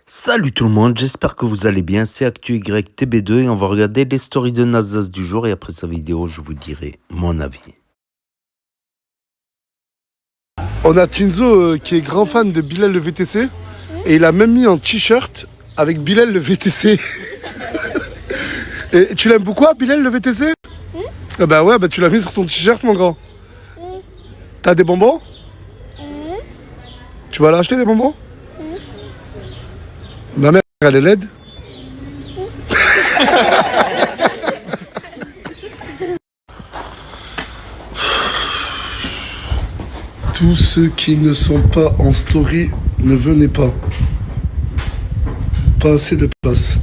Salut tout le monde, j'espère que vous allez bien, c'est ActuYTB2 et on va regarder les stories de Nasdaq du jour et après sa vidéo je vous dirai mon avis. On a Tinzo qui est grand fan de Bilal le VTC et il a même mis un t-shirt avec Bilal le VTC. Et tu l'aimes beaucoup Bilal le VTC? Bah ouais, bah tu l'as mis sur ton t-shirt mon grand. T'as des bonbons? Tu vas aller acheter des bonbons? Ma mère elle est laide. Tous ceux qui ne sont pas en story, ne venez pas. Pas assez de place.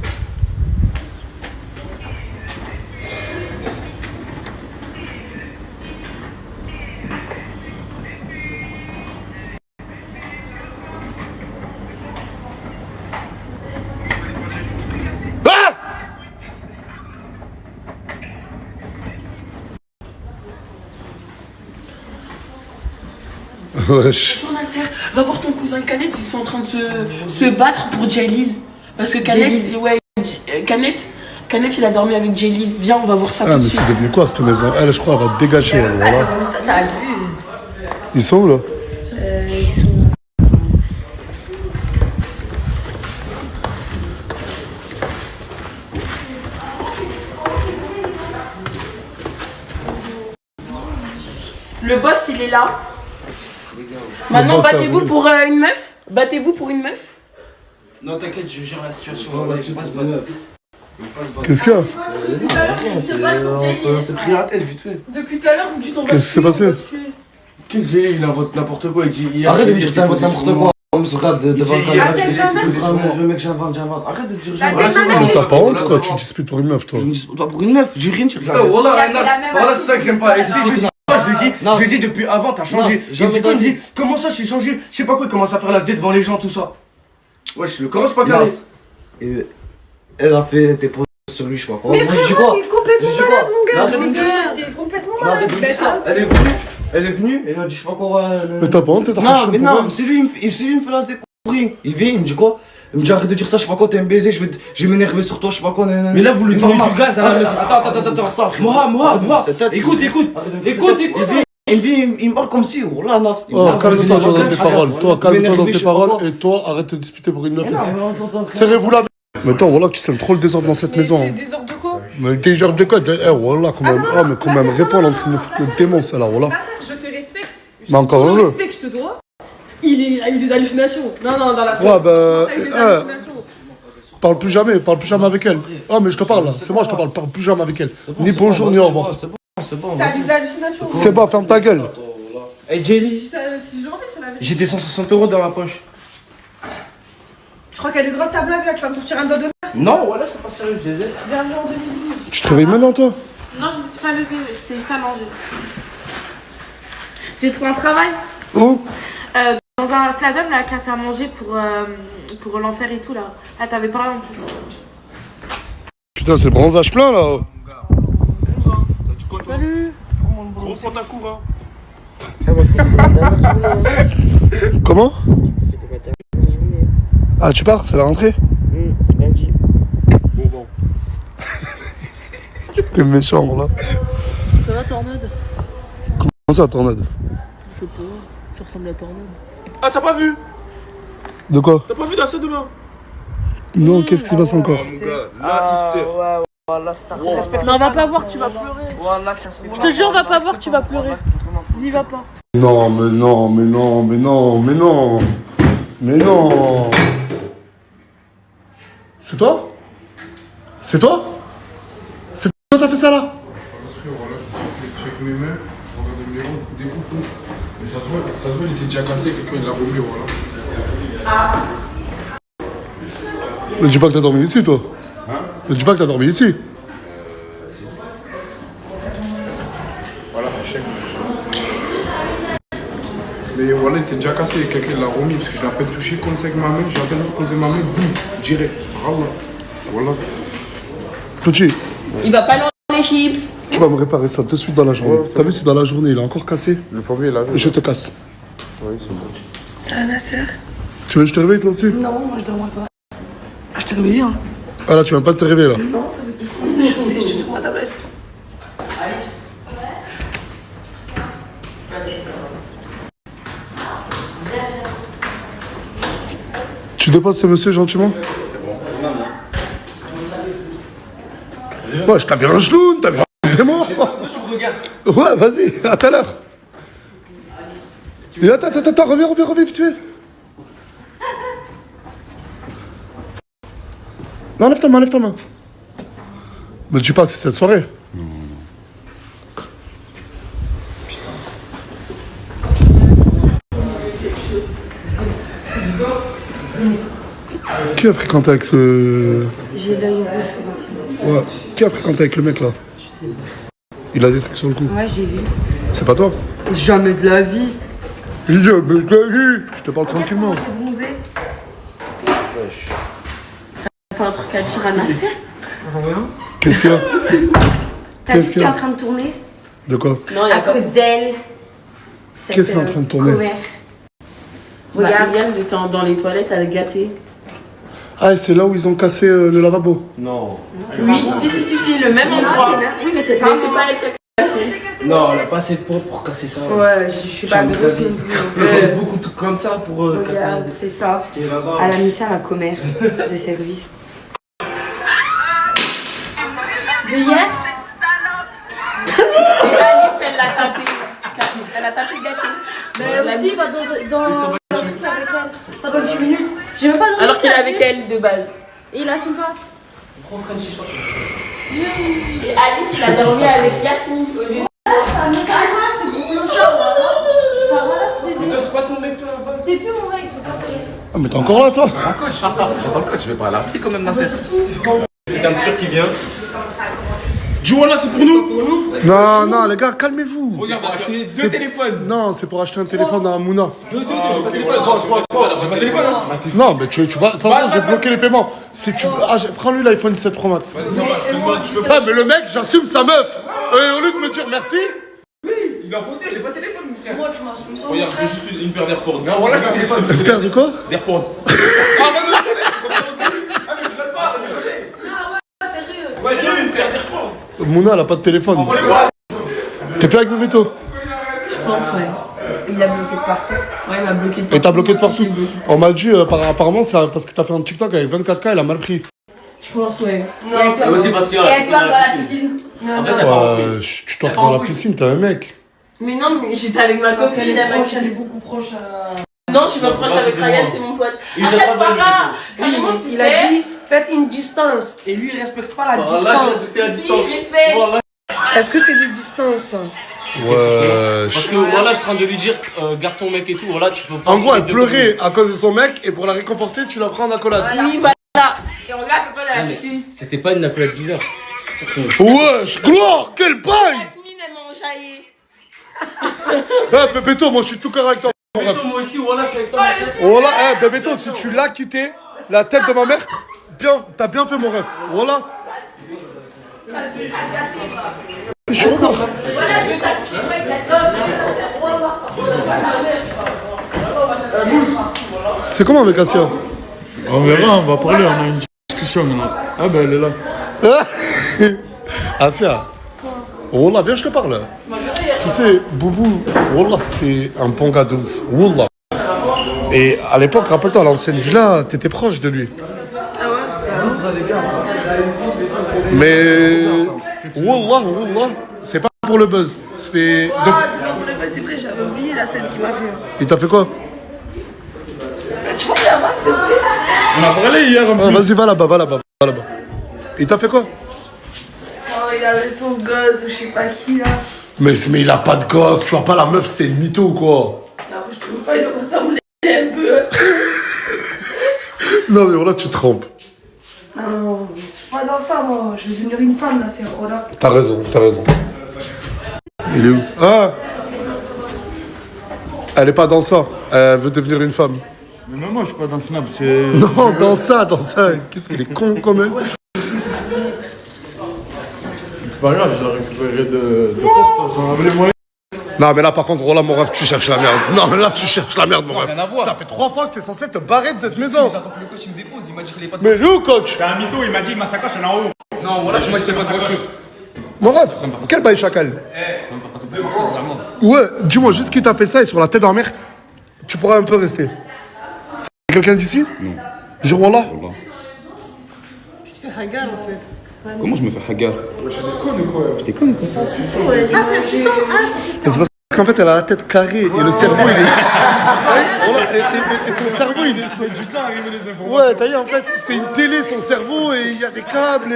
Wesh. Bonjour Nasser, va voir ton cousin Khaled, ils sont en train de se battre pour Jalil. Parce que Khaled, ouais, Khaled il a dormi avec Jalil. Viens, on va voir ça tout de Mais suite. c'est devenu quoi cette maison? Elle, je crois, elle va te dégager. Elle, voilà. T'abuses. Ils sont où là? Le boss, il est là. Maintenant, boss, battez-vous oui. pour une meuf. Battez-vous pour une meuf. Non, t'inquiète, je gère la situation. Je passe bonne. Qu'est-ce qu'il y a? On s'est pris la tête vite fait. Depuis tout à l'heure, vous dites on va Qu'est-ce qui s'est passé? Quel Zélé, il invente n'importe quoi. Il dit. Arrête de me dire que t'inventes n'importe quoi. On me regarde devant le mec, j'invente. Arrête de dire Non, t'as pas honte quoi? Tu te disputes pour une meuf toi? Je me dispute pas pour une meuf, j'ai rien dit. Putain, voilà, voilà, c'est ça que j'aime pas. Et si je lui dis, je lui dis depuis avant, t'as changé. Et du coup, il me dit, comment ça, j'ai changé? Je sais pas quoi, il commence à faire la SD devant les gens, tout ça. Wesh, le commence pas carré. Elle a fait des poses sur lui, je sais pas quoi. Mais frérot, t'es complètement Je dis quoi malade, mon gars. Arrête de me dire ça. T'es complètement Arrête malade. de me dire ça. Elle est venue, elle a dit, je sais pas quoi. Mais t'as pas honte? T'as Non, mais non, c'est lui, il me fait la SD pour rien. Il vient, il me dit quoi? Il me dit arrête de dire ça, je sais pas quoi, t'es un baiser, je vais m'énerver sur toi, je sais pas quoi. Mais là, vous lui donnez du gaz à la meuf. Attends. Moi. Écoute. Il me parle comme si, oh là, Nas. Oh, calme-toi dans tes paroles. Toi, calme-toi dans tes paroles et toi, arrête de disputer pour une meuf ici. Serrez-vous là. Mais attends, voilà, tu sèmes trop le désordre dans cette maison. C'est des ordres de quoi? Mais t'es genre de quoi? Eh, voilà, quand même. Ah, mais quand même, réponds, elle est en train de me foutre le démon, celle-là, voilà. Nasser, je te respecte. Mais encore Je te heureux. respecte, je te dois. Il a eu des hallucinations. Non, dans la Ouais, bah, T'as eu des hallucinations. parle plus jamais avec elle. Ah, mais je te parle là, c'est moi, je te parle plus jamais avec elle. Ni bonjour, ni au revoir. C'est bon. T'as des hallucinations. C'est pas, ferme ta gueule. Hey, Jelly, Si je l'en fais, c'est la vérité. j'ai des 160 € dans ma poche. Tu crois qu'elle est droite ta blague là? Tu vas me sortir un doigt de masse? Non, voilà, c'est pas sérieux, je les ai. Bienvenue en 2012. Tu te réveilles maintenant, toi? Non, je me suis pas levée, j'étais juste à manger. J'ai trouvé un travail Où? dans un slalom là qui a fait à manger pour l'enfer et tout là. Ah, t'avais parlé en plus. Putain, c'est le bronzage plein là. Salut. Gros pantacourt, hein. Comment? Ah, tu pars? C'est la rentrée? Bon vent. T'es méchant là. Ça va, Tornade? Comment ça, tornade? Je sais pas. Tu ressembles à Tornade. Ah, t'as pas vu? De quoi? T'as pas vu d'assaut demain? Non, qu'est-ce qui se passe encore? Mon gars, là, Easter. Non, va pas voir, tu vas pleurer. Je te jure, va pas voir, tu vas pleurer. N'y va pas. Non, mais non. C'est toi? C'est toi? C'est toi qui t'as fait ça là? Voilà, je suis avec mes mains, je regarde des coups. Mais ça se voit, il était déjà cassé, quelqu'un il l'a remis, voilà. Ne dis pas que t'as dormi ici, toi. Ne dis pas que t'as dormi ici. Voilà, chèque. Mais voilà, il était déjà cassé, quelqu'un l'a remis, parce que je l'ai à peine touché comme ça avec ma main, j'ai à peine posé ma main, boum, direct. Voilà. Petit, Il va pas dans les chips. tu vas me réparer ça de suite dans la journée. T'as vu, c'est dans la journée, il est encore cassé. Le premier, il a vu. Je te casse. Oui, c'est bon. Ça va, Nasser? Tu veux que je te réveille toi aussi? Non, moi je dormais pas. t'es réveillé, hein. Ah là, tu viens pas de te réveiller là. Non, ça fait depuis que je suis sur ma tablette. Tu déposes ce monsieur gentiment? Ouais, je t'avais un genou, t'avais un démon. Ouais, vas-y, à tout à l'heure. Et attends, reviens, vite fait. Non, enlève ta main. Me dis pas que c'est cette soirée. Qui a fréquenté avec ce... J'ai l'œil rouge. Ouais. Qui a fréquenté avec le mec là? Il a des trucs sur le cou. Ouais, j'ai vu. C'est pas toi? Jamais de la vie. Jamais de la vie. Je te parle tranquillement. Bronzé. Pas un truc à dire à Nasser? Rien. Qu'est-ce qu'il y a? T'as vu ce qui est en train de tourner? De quoi? Non, il y a À cause d'elle. Qu'est-ce qui est en train de tourner? Commère. Regarde. Regarde. Hier, ils étaient dans les toilettes avec Gâté. Ah, et c'est là où ils ont cassé le lavabo. Non. Oui, si, le même Non, endroit. oui, mais c'est pas. Mais c'est pas elle qui a cassé. Non, elle a pas assez de poids pour casser ça. Ouais, je suis pas Jamais grosse de la non vie. plus. Il y a beaucoup de trucs comme ça pour casser. Regarde, c'est ça. Ce qui est là-bas. Elle a mis ça à la commère de service. De hier? Et Alice, elle l'a tapé. Elle a tapé Gâté. Mais aussi, va dans avec elle. Pas dans 10 minutes. J'ai même pas dormi. Alors qu'il est avec elle de base. Et il assume pas. Et Alice, il a dormi avec Yasmine au lieu de... C'est pas ton mec, toi, là-bas. C'est plus mon mec, j'ai pas dormi. Ah, mais t'es encore là, toi? J'entends le coach, je vais pas à l'arrêter quand même, Nasser. C'est un turc qui vient. Du voilà, c'est pour nous. Non, les gars, calmez-vous. Regarde, on a acheté C'est- 2 téléphones. Non, c'est pour acheter un téléphone à Mouna. J'ai pas de téléphone. Non, mais tu vas. De toute façon, j'ai bloqué les paiements. Si tu... prends-lui l'iPhone 17 Pro Max. Vas-y, je te demande, je peux pas. Ah, mais le mec, j'assume sa meuf. Au lieu de me dire merci. Il en faut deux, j'ai pas de téléphone, mon frère. Moi, tu m'assumes pas. Regarde, j'ai juste une paire d'AirPods. Non, voilà, j'ai téléphone. Tu perds de quoi? d'AirPods. Ah, non, désolé, c'est comme ça on dit. Ah, mais je rigole pas, désolé. Sérieux. Ouais, deux, une paire d'AirPods. Mouna, elle a pas de téléphone. T'es plus avec Bébéto? Je pense, ouais. Il l'a bloqué de partout. Ouais, il m'a bloqué de partout. Et t'as bloqué de Moi aussi, partout. j'ai bloqué. On m'a dit, apparemment, c'est parce que t'as fait un TikTok avec 24K, elle a mal pris. Je pense, ouais. Non, C'est aussi parce que. Et toi, dans la piscine. En fait, elle part en Tu t'entres dans la piscine, t'es un mec. Mais non, mais j'étais avec ma copine, elle m'a dit... Elle est beaucoup proche à. Non, je suis pas proche avec Ryan, c'est mon pote. Il En nous a fait, pas validé. Farah, carrément, tu Il a sais... dit faites une distance et lui il respecte pas la Là, je distance. respectais la Si, distance. respect. Voilà. Est-ce que c'est des distances? Ouais. Parce que voilà, je suis en train de lui dire, garde ton mec et tout, voilà, tu peux pas. En gros, elle pleurait à cause de son mec, et pour la réconforter, tu la prends en accolade. Oui, voilà. Et regarde, c'est pas dans la piscine. C'était pas une accolade bizarre. Wesh, gloire, quelle paille! Yasmine, elle m'a enjaillé. Eh, Bébéto, moi je suis tout carré avec toi. Moi aussi, voilà, je suis avec toi. Voilà, Bébéto, si tu l'as quitté, la tête de ma mère, t'as bien fait mon rêve. Voilà. Je suis encore. C'est comment avec Asia? On verra, on va parler, on a une discussion maintenant. Ah ben elle est là. Asia. Wallah, viens, je te parle. Tu sais, Boubou, Wallah, c'est un bon gars de ouf. Wallah. Et à l'époque, rappelle-toi, à l'ancienne villa, t'étais proche de lui. Vous allez bien, ça. Mais. Wallah, c'est pas pour le buzz. Ça fait. Ah, c'est pas pour le buzz, c'est vrai, j'avais oublié la scène qui m'a fait. Il t'a fait quoi? Tu vois là-bas, s'il te plaît. On a parlé hier en Ah, plus. vas-y, va là-bas. Il t'a fait quoi? Oh, il avait son gosse ou je sais pas qui là. Mais il a pas de gosse, tu vois pas la meuf, c'était une mytho ou quoi? Non, je trouve pas, il ressemblait un peu. Non, mais voilà, tu te trompes. Non, je suis pas dans ça, moi. Je vais devenir une femme là, c'est voilà. T'as raison. Il est où? Ah! Elle est pas dans ça, elle veut devenir une femme. Mais même moi je suis pas dans Snap, c'est... Non, dans ça. Qu'est-ce qu'il est con quand même? C'est pas grave, je l'ai récupéré de force, on avait les moyens. Non, mais là, par contre, Roland, mon rêve, tu cherches la merde. Non, mais là, tu cherches la merde, mon rêve. rien à voir. Ça fait 3 fois que t'es censé te barrer de cette maison. J'attends que le coach il me dépose, il m'a dit qu'il est pas de Mais où, coach? C'est un mytho, il m'a dit ma sacoche elle est en haut. Non, voilà, tu m'as dit qu'il est pas de voiture. Mon rêve, quel bail chacal? Ouais, dis-moi juste qui t'a fait ça et sur la tête en mer, tu pourras un peu rester. C'est quelqu'un d'ici? Non. Jure Wallah. Tu te fais hagar en fait. Comment je me fais haga? J'étais con ou quoi? Ah, c'est un suçon. Ah, je pensais C'est parce qu'en fait, elle a la tête carrée et le cerveau, il est. Et son cerveau, il est. Du temps arriver les informations. Ouais, t'as vu, en fait, c'est une télé, son cerveau, et il y a des câbles.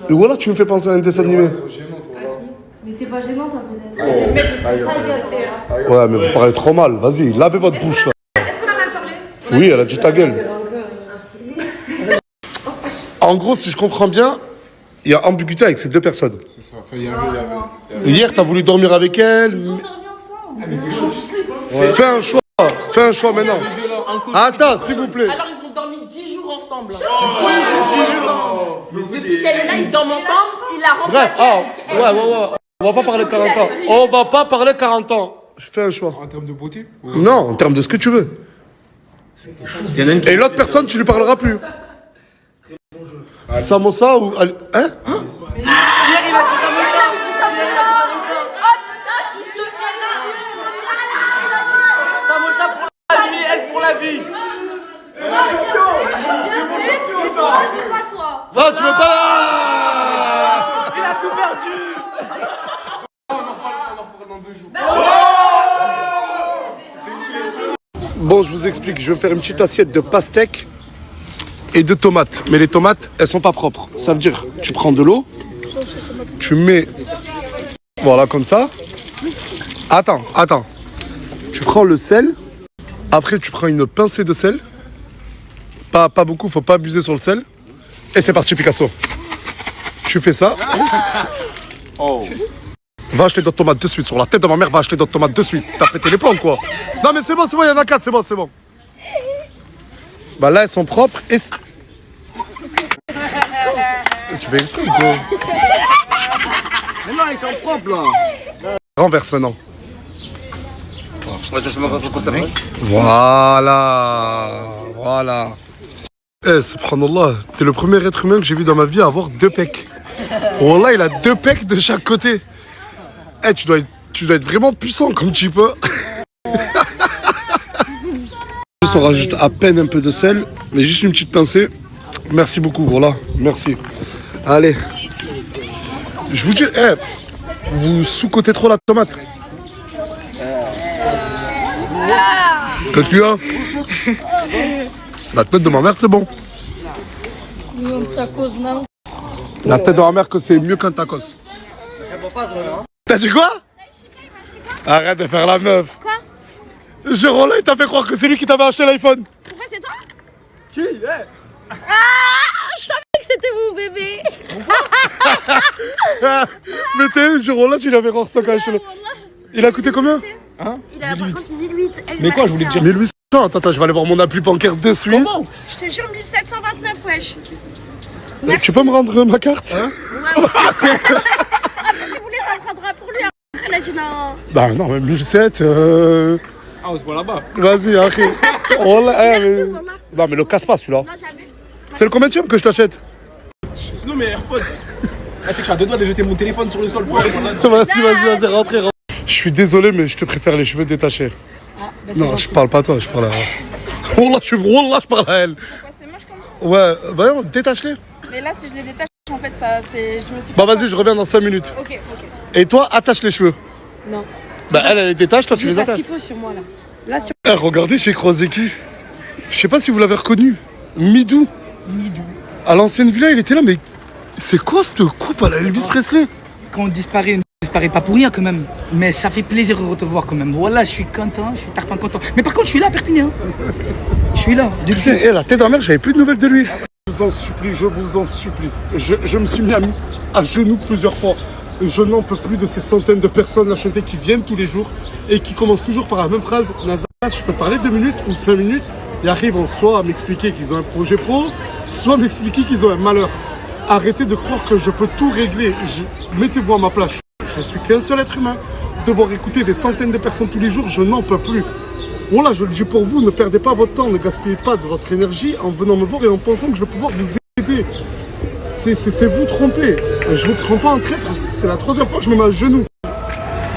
Et voilà, tu me fais penser à un dessin animé. Mais t'es pas gênante, hein, peut-être. Ouais, mais vous parlez trop mal. Vas-y, lavez votre bouche, là. Est-ce qu'on a mal parlé? Oui, elle a dit ta gueule. En gros, si je comprends bien, il y a ambiguïté avec ces deux personnes. C'est ça. Enfin, il y avait. Hier, t'as voulu dormir avec elle. Ils ont dormi ensemble. Fais un choix. Fais un choix maintenant. Attends, s'il vous plaît. Alors ils ont dormi 10 jours ensemble. 10 jours ensemble. Depuis qu'elle est là, ils dorment ensemble. Il a Bref, remplacé. ouais. On va pas parler de 40 ans. On va pas parler de 40 ans. Fais un choix. En termes de beauté? Non, en termes de ce que tu veux. Et l'autre personne, tu lui parleras plus. Samosa ou... Hein? Samosa pour la vie, elle pour la vie. Non, tu veux pas... Il a tout perdu. Bon, je vous explique. Je vais faire une petite assiette de pastèque et de tomates. Mais les tomates, elles sont pas propres. Ça veut dire, tu prends de l'eau, tu mets... Voilà, comme ça. Attends. Tu prends le sel. Après, tu prends une pincée de sel. Pas beaucoup, faut pas abuser sur le sel. Et c'est parti, Picasso. Tu fais ça. Va acheter d'autres tomates de suite. Sur la tête de ma mère, va acheter d'autres tomates de suite. T'as pété les plombs, quoi. Non, mais c'est bon, il y en a 4, c'est bon. Bah là, elles sont propres et... Tu fais exprès ou quoi? Mais non, ils sont propres là. Renverse maintenant. Voilà. Eh, subhanallah, t'es le premier être humain que j'ai vu dans ma vie avoir 2 pecs. Wallah, il a 2 pecs de chaque côté. Eh, tu dois être vraiment puissant comme type. Juste, on rajoute à peine un peu de sel, mais juste une petite pincée. Merci beaucoup, voilà, merci. Allez. Je vous dis, vous sous-cotez trop la tomate. Qu'est-ce qu'il y a? La tête de ma mère, c'est bon. La tête de ma mère, que c'est mieux qu'un tacos. T'as dit quoi? Arrête de faire la meuf. Quoi? Jérôme, il t'a fait croire que c'est lui qui t'avait acheté l'iPhone. Pourquoi c'est toi? Qui? Ah, je savais que c'était mon bébé. Mais t'es Jérôme, tu l'avais en stock à acheter. Il a coûté combien? Il a par contre 1008. Mais quoi, je voulais te dire 1800. Attends, je vais aller voir mon appli bancaire de suite. Comment? Je te jure 1729, wesh. Tu peux me rendre ma carte? Après, si vous voulez, ça me prendra pour lui. Après, là, j'ai non. Bah non, mais 1007. Ah, on se voit là-bas. Vas-y, après. Non, mais le casse pas celui-là. Non, jamais. C'est le combienième que je t'achète? Sinon, mes AirPods. Ah, tu sais que je suis à 2 doigts de jeter mon téléphone sur le sol. Vas-y, rentrez. Je suis désolé, mais je te préfère les cheveux détachés. Non, je parle pas à toi, je parle à... Wallah, je parle à elle. Pourquoi c'est moche comme ça? Ouais, voyons, détache-les. Mais là, si je les détache, en fait, ça, c'est. Je me suis. Bah vas-y, je reviens dans 5 minutes. Ok. Et toi, attache les cheveux. Non. Bah elle les détache, toi tu les J'ai pas ce attaches. qu'il faut sur moi là. Là, sur. Eh, regardez, j'ai croisé qui? Je sais pas si vous l'avez reconnu. Midou. À l'ancienne villa, il était là, mais... C'est quoi cette coupe à la Elvis Presley? Quand on disparaît pas pour rien quand même. Mais ça fait plaisir de te voir quand même. Voilà, je suis content, je suis tarpin content. Mais par contre, je suis là à Perpignan. Je suis là. Putain, la tête en mer, j'avais plus de nouvelles de lui. Je vous en supplie. Je me suis mis à genoux plusieurs fois. Je n'en peux plus de ces centaines de personnes la chanter qui viennent tous les jours et qui commencent toujours par la même phrase. Nazar, je peux parler 2 minutes ou 5 minutes. Ils arrivent soit à m'expliquer qu'ils ont un projet pro, soit à m'expliquer qu'ils ont un malheur. Arrêtez de croire que je peux tout régler. Mettez-vous à ma place. Je Je suis qu'un seul être humain. Devoir écouter des centaines de personnes tous les jours, je n'en peux plus. Voilà, je le dis pour vous, ne perdez pas votre temps, ne gaspillez pas de votre énergie en venant me voir et en pensant que je vais pouvoir vous aider. C'est vous tromper. Je vous prends pas en traître, c'est la 3e fois que je me mets à genoux.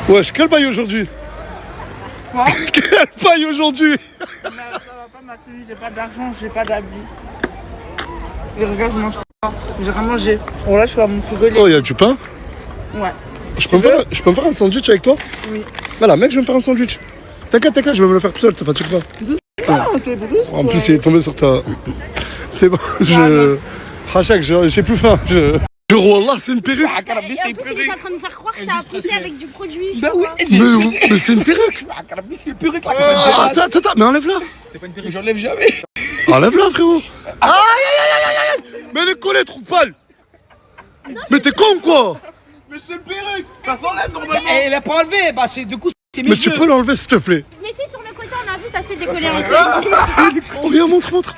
Wesh, quel bail aujourd'hui? Quoi? Quel bail aujourd'hui? Ça va pas ma tenue, j'ai pas d'argent, j'ai pas d'habits. Et regarde, je mange quoi? J'ai rien mangé. Bon là, je suis à mon frigo. Oh, il y a du pain? Ouais. Je peux me faire un sandwich avec toi? Oui. Voilà, mec, je vais me faire un sandwich. T'inquiète, je vais me le faire tout seul, te fatigue pas. T'es brusque, En plus, il est tombé sur ta... C'est bon, Hachak, j'ai plus faim. Wallah, c'est une perruque. Et en plus, il est en train de me faire croire que ça a poussé avec du produit. Bah oui, Mais c'est une perruque. c'est une perruque. Attends, mais enlève-la. C'est pas une perruque, j'enlève jamais. Enlève-la, frérot. Aïe. Mais elle est collée, trou de balle. Mais t'es con, quoi? Mais c'est une perruque. Ça s'enlève normalement. Elle a pas enlevé, bah c'est du coup c'est Mais tu peux l'enlever, s'il te plaît. Mais si sur le côté, on a vu, ça s'est décollé en fait. Oh, viens, montre.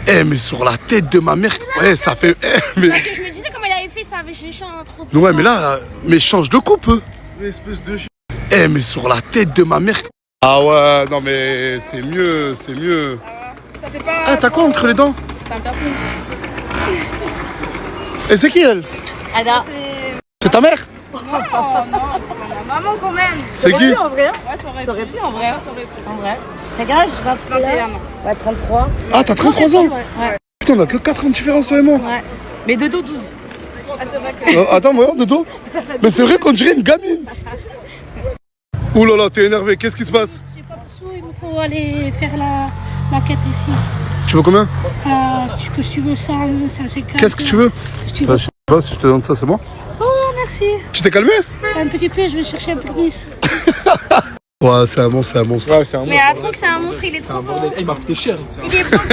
Eh, mais sur la tête de ma mère, ouais, ça fait... mais... Parce que je me disais comment elle avait fait ça avec les champs trop. Ouais, mais là, mais change de coupe. Espèce de chien. Eh, mais sur la tête de ma mère... Ah ouais, non mais c'est mieux. Ça fait pas... Ah, t'as quoi entre les dents? C'est un piercing. Et c'est qui, elle? Ada. C'est ta mère? Non, c'est pas ma maman quand même. C'est qui? En vrai. Ouais, ça aurait pu en vrai. Ça aurait pu. En vrai. T'as quel âge? 21 ans. Ouais, 33. Ah, t'as 33 ans? Ouais. Putain, on a que 4 ans de différence, toi et moi. Ouais. Mais de dos 12. Ah, c'est vrai que... Attends, regarde, de dos. Mais c'est vrai qu'on dirait une gamine. Ouh là là, t'es énervé, qu'est-ce qui se passe? J'ai pas de sous, il me faut aller faire l'enquête ici. Tu veux combien? Que tu veux ça c'est calme. Qu'est-ce que tu veux? Si tu veux. Je sais pas si je te donne ça, c'est bon? Oh, merci. Tu t'es calmé? Un petit peu, je vais chercher un peu plus. Ouais, c'est un monstre. Ouais, c'est un Mais après que c'est un monstre, il est trop beau. Il m'a coûté cher. Il est beau comme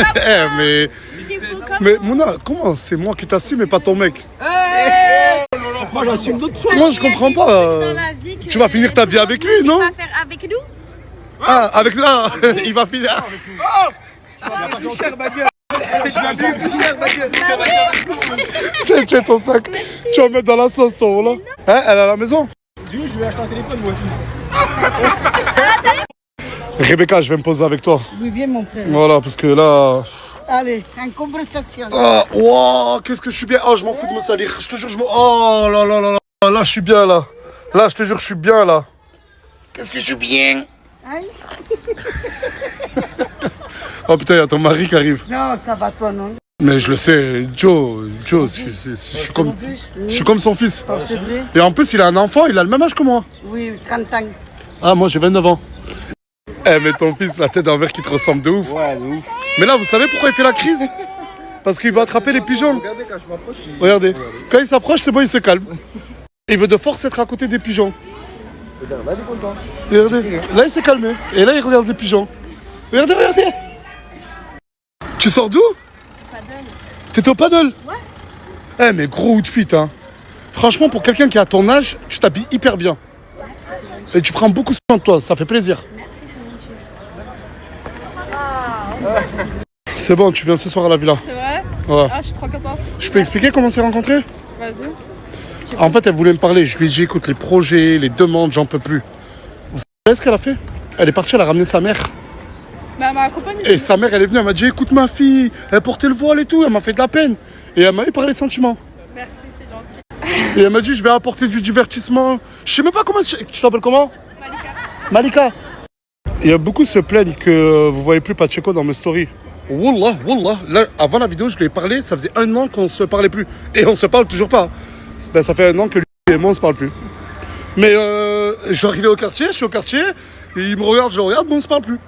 mais... Il est beau comme Mais Mouna, comment c'est moi qui t'assume et pas ton mec? Moi, j'assume d'autres choses. Moi, je comprends pas. dans la vie que... Tu vas finir ta vie avec lui, non? Tu vas faire avec nous? Ah, avec là, il va finir. Tiens ton sac. Tu vas mettre dans la sauce, toi, voilà. Hein, elle est à la maison? Du coup, je vais acheter un téléphone, moi aussi. Rebecca, je vais me poser avec toi. Oui, bien, mon frère. Voilà, parce que là... Allez, en conversation. Ah, wow, qu'est-ce que je suis bien. Oh, je m'en fous de me salir. Je te jure, Oh là là là là. Là, je suis bien, là. Là, je te jure, je suis bien, là. Qu'est-ce que je suis bien. Oh putain, il y a ton mari qui arrive. Non, ça va toi, non? Mais je le sais, Joe, je suis comme son fils. Oh, c'est vrai? Et en plus, il a un enfant, il a le même âge que moi. Oui, 30 ans. Ah, moi j'ai 29 ans. Eh, mais ton fils, la tête d'un verre qui te ressemble de ouf. Ouais, de ouf. Mais là, vous savez pourquoi il fait la crise? Parce qu'il veut attraper les pigeons. Regardez quand je m'approche. Regardez, quand il s'approche, c'est bon, il se calme. Il veut de force être à côté des pigeons. Là, il est content. Regardez, là il s'est calmé. Et là, il regarde les pigeons. Regardez. Tu sors d'où? T'étais au paddle? Ouais. Eh, mais gros outfit, hein. Franchement, pour quelqu'un qui a ton âge, tu t'habilles hyper bien. Et tu prends beaucoup soin de toi, ça fait plaisir. Merci, c'est gentil. C'est bon, tu viens ce soir à la villa. C'est vrai? Ouais. Ah, je suis trop contente. Je peux expliquer comment on s'est rencontrés? Vas-y. En fait, elle voulait me parler. Je lui ai dit, écoute, les projets, les demandes, j'en peux plus. Vous savez ce qu'elle a fait? Elle est partie, elle a ramené sa mère. Bah, ma copine. Et sa mère, elle est venue, elle m'a dit, écoute ma fille, elle portait le voile et tout, elle m'a fait de la peine. Et elle m'a parlé sentiments. Merci, c'est gentil. Et elle m'a dit, je vais apporter du divertissement. Je sais même pas comment... Tu t'appelles comment? Malika. Il y a beaucoup se plaignent que vous voyez plus Pacheco dans mes stories. Wallah. Là, avant la vidéo, je lui ai parlé, ça faisait 1 an qu'on se parlait plus. Et on se parle toujours pas. Ben, ça fait 1 an que lui et moi, on se parle plus. Mais genre, il est au quartier, je suis au quartier, et il me regarde, je le regarde, mais on se parle plus.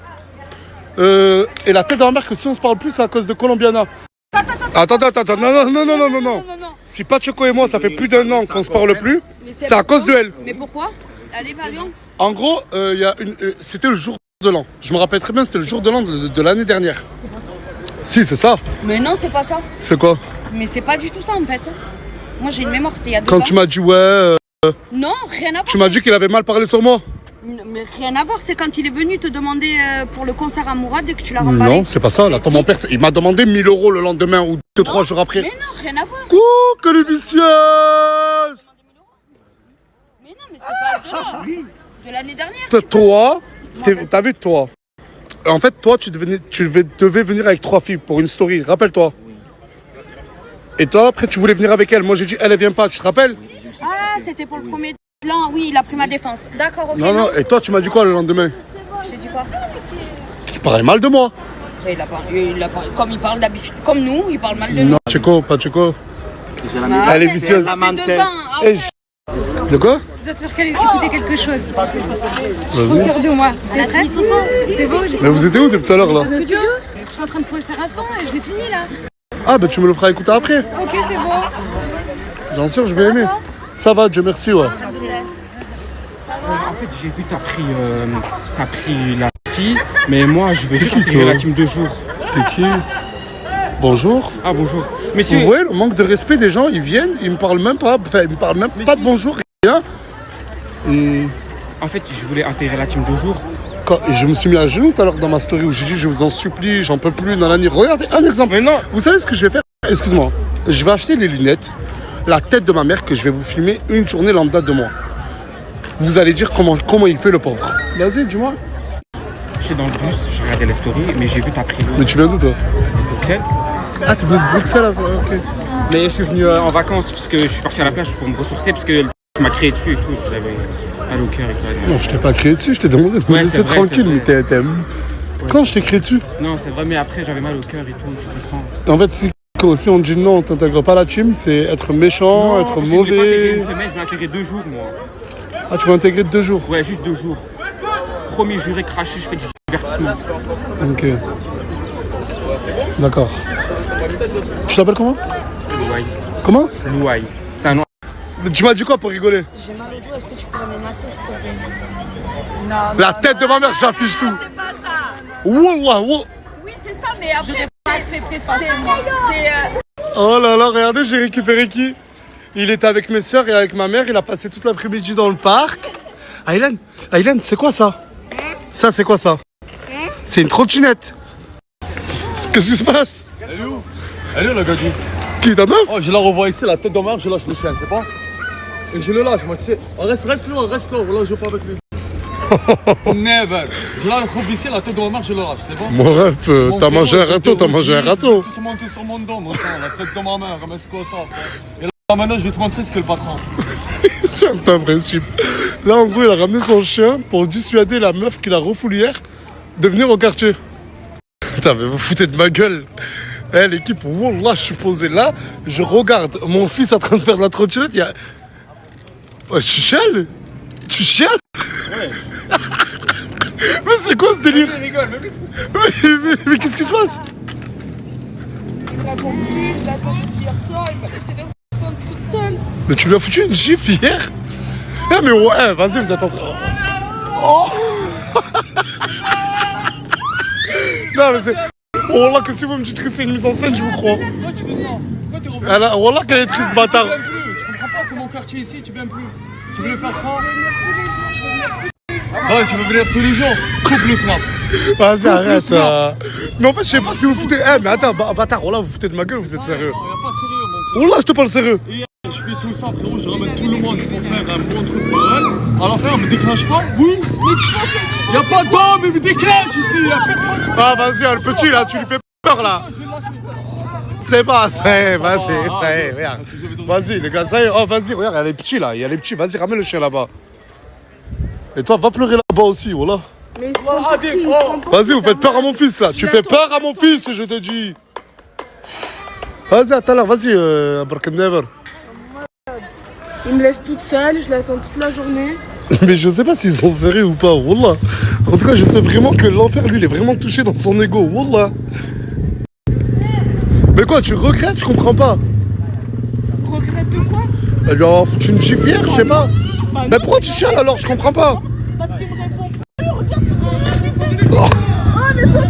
Et la tête de la mère que si on se parle plus, c'est à cause de Colombiana. Attends, non. Si Pacheco et moi, ça fait plus d'1 an qu'on se parle plus, c'est à cause de elle. Mais pourquoi? Allez, Marion. En gros, c'était le jour de l'an. Je me rappelle très bien, c'était le jour de l'an de l'année dernière. Si, c'est ça. Mais non, c'est pas ça. C'est quoi? Mais c'est pas du tout ça en fait. Moi j'ai une mémoire, c'était il y a 2 ans. Quand tu m'as dit ouais... Non, rien à voir. Tu m'as dit qu'il avait mal parlé sur moi. Mais rien à voir, c'est quand il est venu te demander pour le concert à Mourad et que tu l'as remballé. Non, c'est pas ça. Là, ton mon père, il m'a demandé 1 000 € le lendemain ou que 3 jours après. Mais non, rien à voir. Que les vicieuse. Mais non, mais c'est pas de là. De l'année dernière. Toi, t'as vu toi. En fait, toi, tu devais venir avec 3 filles pour une story, rappelle-toi. Et toi, après, tu voulais venir avec elle. Moi, j'ai dit, elle vient pas, tu te rappelles? Ah, c'était pour le premier plan, oui, il a pris ma défense. D'accord, ok. Non. Et toi, tu m'as dit quoi le lendemain? J'ai dit quoi? Il parlait mal de moi. Il a parlé, comme il parle d'habitude, comme nous, il parle mal de nous. Non, Tchéco, pas Tchéco. Elle est vicieuse. Ça fait 2 ans. De quoi? Je dois te faire écouter quelque chose. Vas-y. Autour de moi. Elle a fini son son. C'est beau. Mais vous étiez où depuis tout à l'heure là? Au studio. Je suis en train de faire un son et je l'ai fini là. Ah, bah tu me le feras écouter après. Ok, c'est bon. Bien sûr, je vais aimer. Ça va, Dieu merci, ouais. En fait, j'ai vu t'as pris la fille, mais moi je veux juste intégrer la team 2 jours. T'es qui? Bonjour. Ah bonjour. Vous voyez le manque de respect des gens, ils viennent, ils me parlent même pas, enfin ils me parlent même pas de bonjour, rien. Et... En fait, je voulais intégrer la team 2 jours. Quand je me suis mis à genoux tout à l'heure dans ma story où j'ai dit je vous en supplie, j'en peux plus, dans l'année. Regardez un exemple. Mais non. Vous savez ce que je vais faire? Excuse-moi. Je vais acheter les lunettes, la tête de ma mère que je vais vous filmer une journée lambda de moi. Vous allez dire comment il fait le pauvre. Vas-y, dis-moi. J'étais dans le bus, j'ai regardé les stories, mais j'ai vu t'as pris Mais tu viens d'où toi? Bruxelles. Ah, t'es venu de Bruxelles là, ok. Mais je suis venu en vacances parce que je suis parti à la plage pour me ressourcer parce que tu m'as crié dessus et tout, j'avais mal au cœur et tout. Non, je t'ai pas crié dessus, je t'ai demandé de me laisser tranquille, mais t'es... Quand je t'ai crié dessus? Non, c'est vrai, mais après j'avais mal au cœur et tout, je comprends. En fait, si on dit non, on t'intègre pas à la team, c'est être méchant, Non, être parce que mauvais. Je vais pas intégrer une semaine, je vais intégrer 2 jours moi. Ah, tu vas intégrer 2 jours? Ouais, juste 2 jours. Premier juré craché, je fais du divertissement. Ok. D'accord. Tu t'appelles comment? Louaï. Comment? Louaï. C'est un nom. Tu m'as dit quoi pour rigoler? J'ai mal au dos, est-ce que tu pourrais me masser s'il te plaît? La tête de ma mère, j'affiche tout. C'est pas ça. Wallah, wallah. Oui, c'est ça, mais après, je pas accepté facilement. Oh là là, regardez, j'ai récupéré qui? Il était avec mes soeurs et avec ma mère, il a passé toute l'après-midi dans le parc. Aylan, c'est quoi ça? Ça, c'est quoi ça? C'est une trottinette. Qu'est-ce qui se passe? Elle est où? Elle est où la gadou? Qui, ta meuf? Oh, je la revois ici, la tête de mère, je lâche le chien, c'est pas? Et je le lâche, moi, tu sais. Oh, reste là, voilà, je joue pas avec lui. Never. Je la retrouve ici, la tête de ma mère, je le lâche, c'est bon? Mon ref, t'as mangé un râteau, t'as mangé un râteau. Tout se monter sur mon dos, moi, ça, la tête de ma mère, mais c'est quoi ça? Et là, maintenant, je vais te montrer ce que le patron. C'est un principe. Là, en gros, il a ramené son chien pour dissuader la meuf qu'il a refoulée hier de venir au quartier. Putain, mais vous foutez de ma gueule. Eh, l'équipe, wallah, je suis posé là, je regarde mon fils en train de faire de la trottinette, il y a... Ouais, tu chiales? Tu chiales? Ouais. Mais c'est quoi ce délire? Mais qu'est-ce qui se passe? Il a attendu hier soir, il m'a laissé les retourner toute seule. Mais tu lui as foutu une gifle hier? Eh mais ouais, vas-y, vous êtes en train... Oh. Non mais c'est... Wallah, que si vous me dites que c'est une mise en scène, je vous crois. Wallah, qu'elle est triste, bâtard. Tu comprends pas, c'est mon quartier ici, tu viens plus. Tu voulais faire ça? Ouais, tu veux venir tous les jours? Coupe le snap. Vas-y, arrête. Mais en fait, je sais pas si vous foutez... Eh, mais attends, bâtard, Wallah, vous foutez de ma gueule, vous êtes sérieux? Non, y'a pas de sérieux, mon frère. Wallah, je te parle sérieux. Et je fais tout ça, frérot, je ramène tout le monde pour faire un bon truc pour elle. À la fin, on me déclenche pas? Oui, mais tu penses que... Y'a pas d'homme, il me déclenche ici, y'a personne. Ah, vas-y, le petit, là, tu lui fais peur, là. C'est pas, ça y est, vas-y, ça y est, regarde. Vas-y, les gars, ça y est, oh, vas-y, regarde, il y a les petits, là, il y a les petits, vas-y, ramène le chien là-bas. Et toi, va pleurer là-bas aussi, voilà. Mais il se prend pour qui? Il se prend pour Vas-y, qui, vous faites peur à mon fils, là. Tu fais peur à mon fils, je te dis. Vas-y, à tout à l'heure, vas-y, Bark Never. Il me laisse toute seule, je l'attends toute la journée. Mais je sais pas s'ils sont sérieux ou pas, wallah. En tout cas, je sais vraiment que l'enfer, lui, il est vraiment touché dans son ego, wallah. Mais quoi, tu regrettes? Je comprends pas. Regrette de quoi? Elle lui a foutu une gifle hier, je sais pas. Mais pourquoi tu chiales alors? Je comprends pas. Parce qu'il me répond plus, regarde tout ça. Oh mais toi,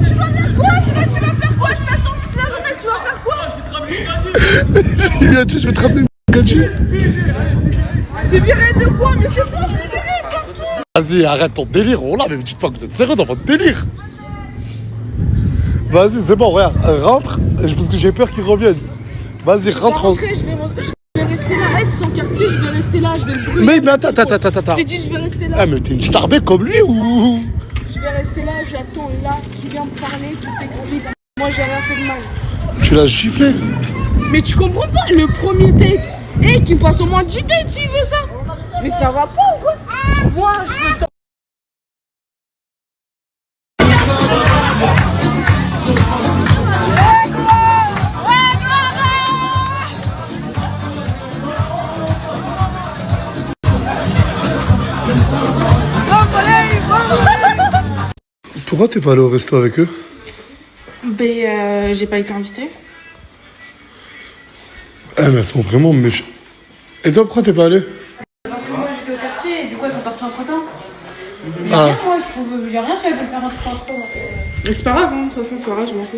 tu vas faire quoi? Tu vas faire quoi? Je t'attends toute la journée, tu vas faire quoi? Il lui a dit, je vais te ramener une gadji. T'es viré de quoi? Mais c'est quoi? Je t'ai viré partout. Vas-y, arrête ton délire, wallah, mais me dites pas que vous êtes sérieux dans votre délire. Vas-y, c'est bon, regarde, rentre, parce que j'ai peur qu'ils reviennent. Vas-y, rentre. Je vais rester là. Hey, c'est son quartier, je vais rester là, je vais le brûler. Mais attends. Je t'ai dit, je vais rester là. Ah, mais t'es une starbée comme lui ou. Je vais rester là, j'attends là, qui vient me parler, qui s'explique. Moi, j'ai rien fait de mal. Tu l'as giflé? Mais tu comprends pas, le premier date. Et qu'il me fasse au moins 10 dates s'il veut ça. Mais ça va pas ou quoi? Moi, je veux Pourquoi t'es pas allé au resto avec eux? j'ai pas été invitée. Ah, mais elles sont vraiment méchantes. Et toi, pourquoi t'es pas allé? Parce que moi j'étais au quartier et du coup elles sont parties entre temps. Il y Ah. a rien, moi je trouve. Il y a rien si elles veulent faire un truc entre temps. Mais c'est pas grave, hein. De toute façon, c'est pas grave, je m'en fous.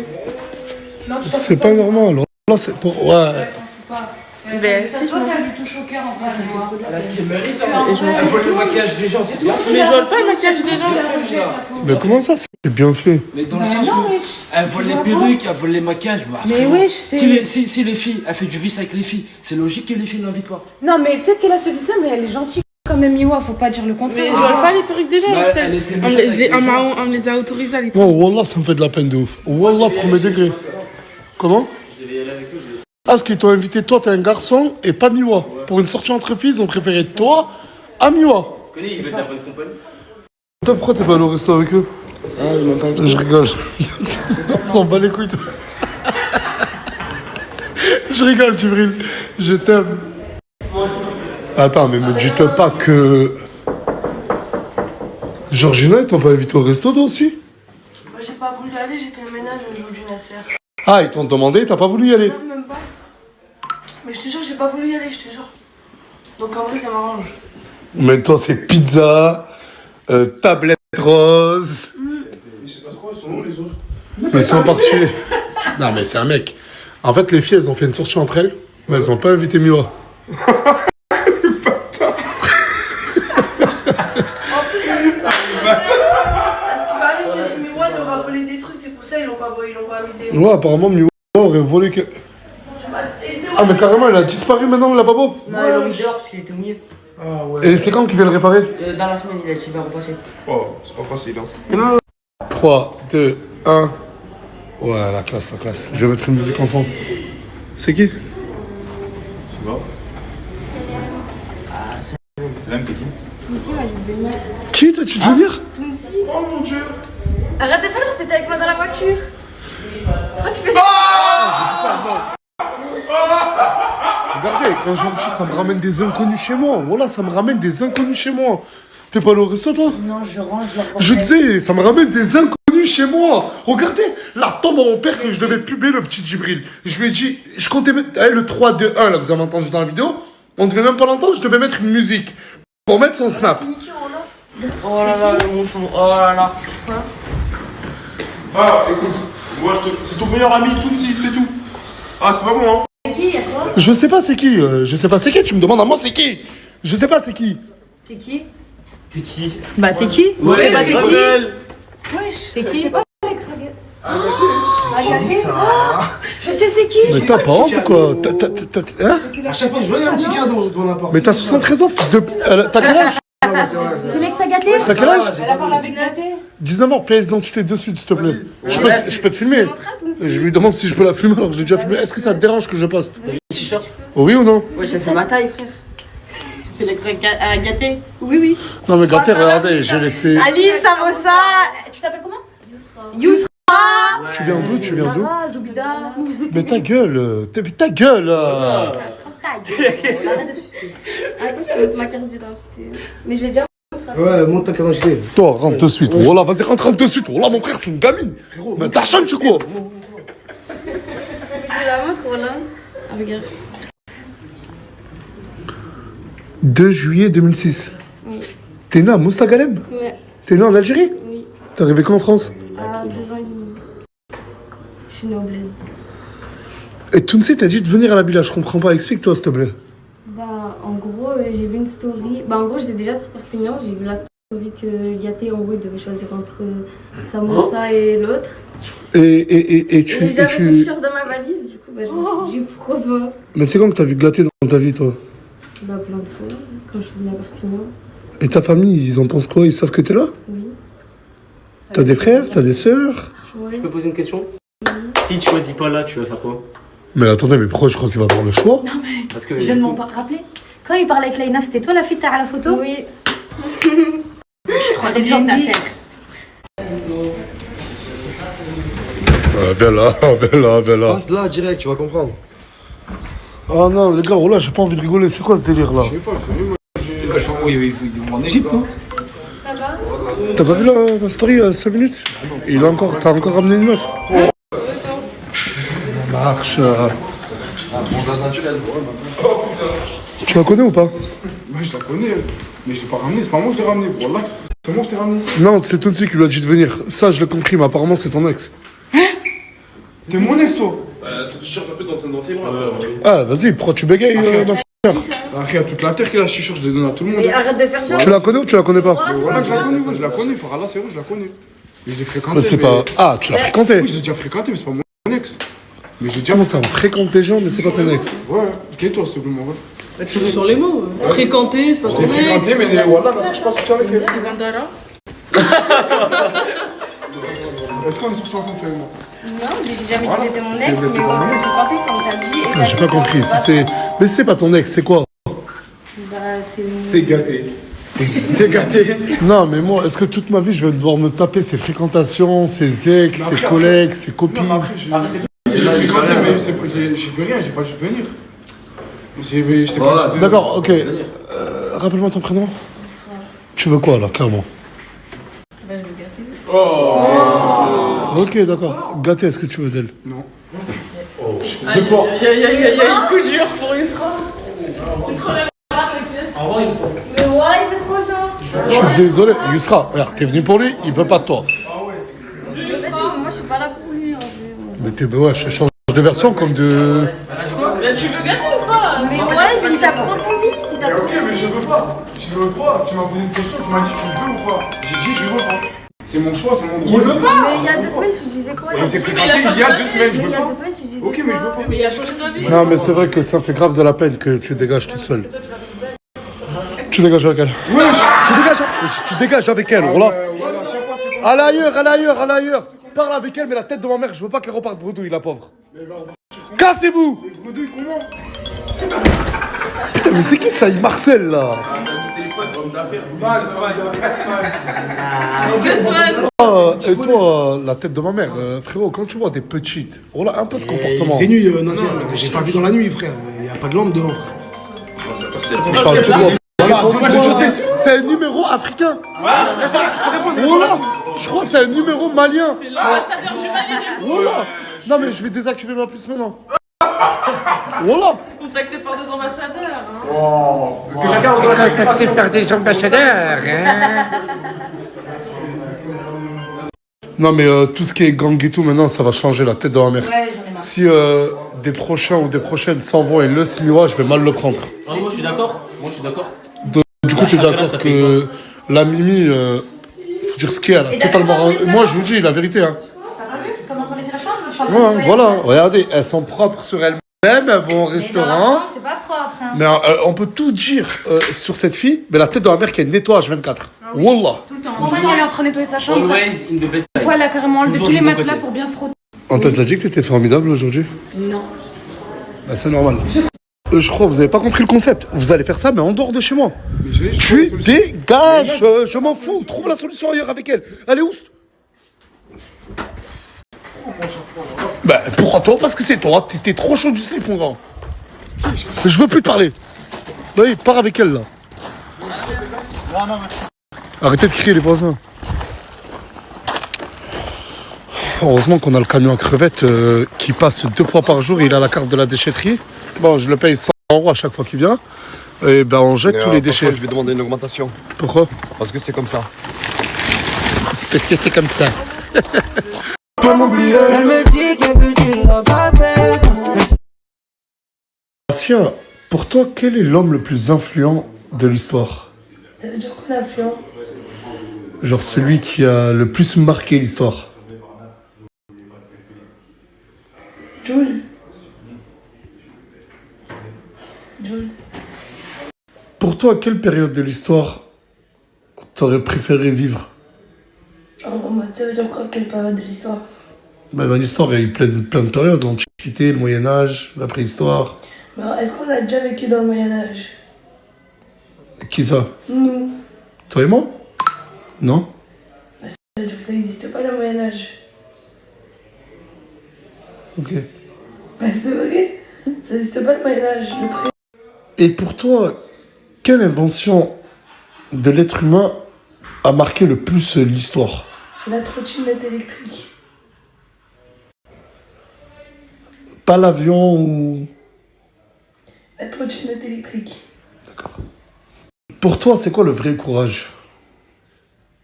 Non, tu t'en C'est fous pas normal. Là, c'est pour. Ouais. Elle s'en fout pas. Ben, Ça si, se voit, je m'en ça lui touche au cœur en vrai, ça se voit. Elle a ce qu'elle mérite, Parce qu'en vrai, elle vole le maquillage des gens, c'est bien fait. Mais je vole pas le maquillage des gens. Mais comment ça, c'est bien fait? Mais dans le Bah sens non, où wesh. elle vole les perruques, elle vole les maquillages. Bah, Mais frérot, wesh, c'est- si les filles, elle fait du vice avec les filles, c'est logique que les filles l'invitent pas. Non, mais peut-être qu'elle a ce vice-là, mais elle est gentille quand même, Miwa, faut pas dire le contraire. Mais je vole pas les perruques des gens, Bah, Estelle. elle était On méchante me avec les- les on gens. m'a- on me les a autorisés à les Oh, Wallah, ça me fait de la peine de ouf. Wallah, premier degré. Comment? Ah, parce qu'ils t'ont invité, toi, t'es un garçon et pas Miwa. Pour une sortie entre filles, ils ont préféré toi à Miwa. Il veut de la bonne compagnie. Toi, pourquoi t'es pas allé au resto avec eux? Je rigole. On s'en bat les couilles. toi. Je rigole, Djibril. Je t'aime. Attends, mais me dites pas que. Georgina, ils t'ont pas invité au resto, toi aussi? Moi j'ai pas voulu aller, j'ai fait le ménage aujourd'hui, Nasser. Ah, ils t'ont demandé, t'as pas voulu y aller? Non, même pas. Mais je te jure, j'ai pas voulu y aller, je te jure. Donc en vrai, ça m'arrange. Mais toi, c'est pizza, tablette rose. Il se passe quoi? Ils sont où les autres? Ils sont partis. Non, mais c'est un mec. En fait, les filles, elles ont fait une sortie entre elles, mais elles ont pas invité Miwa. À ce qui paraît, mais moi, leur a volé des trucs, c'est pour ça ils l'ont pas invité. Ouais, apparemment, Miwa aurait volé que. Ah, mais carrément, il a disparu maintenant, le lavabo. Non, il l'a mis dehors parce qu'il était mouillé. Ah ouais. Et c'est quand qu'il va le réparer? Dans la semaine, il a dit qu'il va repasser. Oh, c'est pas facile, hein. T'es même 3, 2, 1. Ouais, la classe, la classe. Je vais mettre une musique enfant. C'est qui? C'est bon. C'est l'âme, t'es qui? Tounsi m'a dit de venir. Qui t'as-tu de venir? Tounsi. Oh mon dieu! Arrête de faire genre t'étais avec moi dans la voiture. Pourquoi tu fais ça? Regardez, quand je dis ça me ramène des inconnus chez moi. Voilà, ça me ramène des inconnus chez moi. T'es pas allé au resto, toi? Non, je range leur Je disais, ça me ramène des inconnus chez moi. Regardez, la tombe à mon père que je devais puber le petit Djibril. Je lui ai dit, je comptais mettre le 3, 2, 1 là que vous avez entendu dans la vidéo. On devait même pas l'entendre, je devais mettre une musique pour mettre son snap. Oh là là, le mouton. Oh là là. Ah, écoute, moi c'est ton meilleur ami, tout c'est tout. Ah, c'est pas bon, hein. C'est qui, y'a quoi? Je sais pas c'est qui, tu me demandes à moi c'est qui. Je sais pas c'est qui. T'es qui? T'es qui? Bah t'es qui? Ouais, Je sais pas c'est qui. Ronald. Wesh, t'es qui? Alex, Agathe. Je sais c'est qui. Mais t'as pas honte ou quoi? Hein? À chaque fois, je vois, il y a un petit cadeau dans la porte. Mais t'as 73 ans, fils de. T'as quel âge? C'est l'ex Agathe. T'as quel âge? Elle a parlé avec Gaté. 19 ans, pièce d'identité de suite, s'il te plaît. Je peux te filmer. Je lui demande si je peux la filmer alors que je l'ai déjà filmé. Est-ce que ça te dérange que je poste? T'as vu le t-shirt? Oui ou non? Ouais, c'est ma taille, frère. C'est l'ex Agathe. Oui, oui. Non mais Gater, regardez, j'ai laissé. Alice, Samosa. Tu t'appelles comment? Yousra. Tu viens d'où? Tu viens d'où? Sarah, Zoubida. Mais ta gueule, ta gueule. Arrête de sucer. Arrête de ma carte d'identité. Mais je l'ai déjà. Ouais, monte ta carte d'identité. Toi, rentre de suite. Voilà, vas-y, rentre de suite. Voilà, mon frère, c'est une gamine. Mais t'as chance, tu quoi? Je te la montre, voilà. Ah, regarde. 2 juillet 2006. Oui. T'es né à Mostagalem? Ouais. T'es né en Algérie? Oui. T'es arrivé quand en France? À 2 ans et demi. Je suis née au bled. Et Tounsi t'as dit de venir à la villa, je comprends pas, explique-toi s'il te plaît. Bah, en gros, j'ai vu une story. Bah, en gros, j'étais déjà sur Perpignan, j'ai vu la story Vu que Gaté, en gros, il devait choisir entre Samosa et l'autre. Et tu. Et j'avais ce t-shirt dans ma valise, du coup, bah, je me suis dit pourquoi pas. Mais c'est quand que t'as vu Gaté dans ta vie, toi? Bah, plein de fois, quand je suis venue à Perpignan. Et ta famille, ils en pensent quoi? Ils savent que t'es là? Oui. T'as des frères? T'as des sœurs? Ouais. Je peux poser une question? Si tu choisis pas là, tu vas faire quoi? Mais attendez, mais pourquoi je crois qu'il va avoir le choix? Non mais, Parce que je viens de m'en rappeler. Quand il parlait avec Laïna, c'était toi la fille à la photo? Oui. Elle est bien Nasser. Viens là, viens là. Passe là, direct, tu vas comprendre. Ah non, les gars, oh là, j'ai pas envie de rigoler. C'est quoi ce délire là? Je sais pas, c'est lui, moi. Oui, en Égypte, non? Ça va? T'as pas vu ma story à 5 minutes? T'as encore ramené une meuf? Marche. Bronzage naturel. Tu la connais ou pas? Ouais, je la connais, mais je l'ai pas ramené. C'est pas moi que je l'ai ramené. Wallah, c'est moi que je t'ai ramené. Non, c'est Tonsi qui lui a dit de venir. Ça, je l'ai compris, mais apparemment, c'est ton ex. T'es mon ex, toi? Ce t-shirt, t'as fait dans ses bras. Ah, vas-y, pourquoi tu bégayes, ma soeur? Après, il y a toute la terre qui a ce t-shirt, je les donne à tout le monde. Mais arrête de faire genre. Tu la connais ou tu la connais pas? Mais voilà, je la connais, ouais, je la connais. Par là, c'est vrai, je la connais. Mais je l'ai fréquenté. Mais c'est pas. Ah, tu l'as fréquenté? Oui, je l'ai déjà fréquenté, mais c'est pas mon ex. Mais j'ai déjà. Comment ça, on fréquente des gens, mais c'est pas ton ex? Ouais, tais-toi, s'il te plaît, mon ref. Tu joues sur les mots. Fréquenter, c'est pas Je ton l'ai ex. fréquenté, mais voilà, parce que je pense que tu es avec elle. Zandara. Est-ce qu'on est sortis ensemble, toi et moi? Non, j'ai jamais dit que c'était mon ex, mais on s'est fréquenté comme t'as dit. Et J'ai pas compris. Si c'est. Mais si c'est pas ton ex, c'est quoi? Bah, c'est. C'est gâté. C'est gâté. Non, mais moi, est-ce que toute ma vie, je vais devoir me taper ses fréquentations, ses ex, ses collègues, ses copines? Non, mais après, j'ai fréquenté, mais j'ai plus rien, j'ai pas dû venir. J'étais pas dû D'accord, ok. Rappelle-moi ton prénom. Tu veux quoi, là, clairement? Bah, je veux Gaté. Ok, d'accord. Gaté, est-ce que tu veux d'elle? Non. Je sais pas. Il y a coup dur pour Yusra. Mais voilà, il fait trop genre. Je suis désolé. Yusra, regarde, t'es venu pour lui, il veut pas de toi. Moi, je suis pas là pour lui. En vrai. Mais ouais, je change de version comme de. Mais tu veux gâter ou pas? Mais voilà, il t'a trop son vie. Si t'as Ok, mais je veux pas. Je veux pas. Tu m'as posé une question, tu m'as dit tu veux ou pas? J'ai dit je veux pas. C'est mon choix, c'est mon droit. Il veut pas. Mais il y a 2 semaines, tu disais quoi? On s'est fréquenté il y a 2 semaines, je veux Il y a pas. 2 semaines, tu disais. Ok, mais je veux pas. Mais il a changé d'avis. Non, mais c'est vrai que ça fait grave de la peine que tu dégages toute seule. Tu dégages avec elle. Tu dégages avec elle, voilà. Allez ailleurs. Parle avec elle, mais la tête de ma mère, je veux pas qu'elle reparte bredouille, la pauvre. Cassez-vous! Bredouille, comment? Putain, mais c'est qui ça, il Marcel, là? Et toi, la tête de ma mère, frérot, quand tu vois des petites, on a un peu de comportement. C'est nuit, Nasser. J'ai pas vu dans la nuit, frère. Il y a pas de lampe devant, frère. C'est un numéro africain. Laisse-moi, je peux répondre. Voilà. Je crois que c'est un numéro malien. C'est l'ambassadeur du Mali. Voilà. Non, mais je vais désactiver ma puce maintenant. Voilà. Contacté par des ambassadeurs. Hein. Que chacun Contacté par des ambassadeurs, hein. Non, mais tout ce qui est gang et tout, maintenant, ça va changer la tête de ma mère. Si des prochains ou des prochaines s'en vont et le Smiwa, je vais mal le prendre. Ah, moi je suis d'accord. Du coup, tu es d'accord que la Mimi, faut dire ce qu'il y a là, totalement. Moi, je vous dis la vérité. Hein. Comment on laissait la chambre? Je suis en train de Ouais, nettoyer voilà, la place. regardez, elles sont propres sur elles-mêmes, elles vont au Mais dans la restaurant. chambre, c'est pas propre. Hein. Mais on peut tout dire sur cette fille, mais la tête de ma mère qui est nettoyage 24. Wallah. Tout le temps. Romain, il est en train de nettoyer sa chambre. Always in the best side. Elle a carrément enlevé Toujours tous les du bon matelas côté. pour bien frotter. On t'a déjà dit que t'étais formidable aujourd'hui? Non. Bah, c'est normal. Je crois que vous avez pas compris le concept. Vous allez faire ça, mais en dehors de chez moi. Tu dégages. Je m'en fous. Trouve la solution ailleurs avec elle. Allez, oust. Bah, pourquoi toi? Parce que c'est toi. T'es trop chaud du slip, mon grand. Je veux plus te parler. Oui, pars avec elle, là. Arrêtez de crier, les voisins. Heureusement qu'on a le camion à crevettes qui passe 2 fois par jour. Il a la carte de la déchetterie. Bon, je le paye 100 € à chaque fois qu'il vient. Et ben, on jette tous les déchets. Je vais demander une augmentation. Pourquoi? Parce que c'est comme ça. Parce que c'est comme ça. Bastien, pour toi, quel est l'homme le plus influent de l'histoire? Ça veut dire quoi l'influent? Genre celui qui a le plus marqué l'histoire. Jules. Pour toi, quelle période de l'histoire t'aurais préféré vivre? Ça veut dire quoi, quelle période de l'histoire? Bah, dans l'histoire, il y a eu plein de périodes. L'Antiquité, le Moyen-Âge, la préhistoire. Mais alors, est-ce qu'on a déjà vécu dans le Moyen-Âge? Qui ça? Nous. Toi et moi? Non? Ça veut dire que ça n'existe pas le Moyen-Âge. Ok. Bah, c'est vrai. Ça n'existe pas le Moyen-Âge. Et pour toi, quelle invention de l'être humain a marqué le plus l'histoire? La trottinette électrique. Pas l'avion ou... La trottinette électrique. Pour toi, c'est quoi le vrai courage?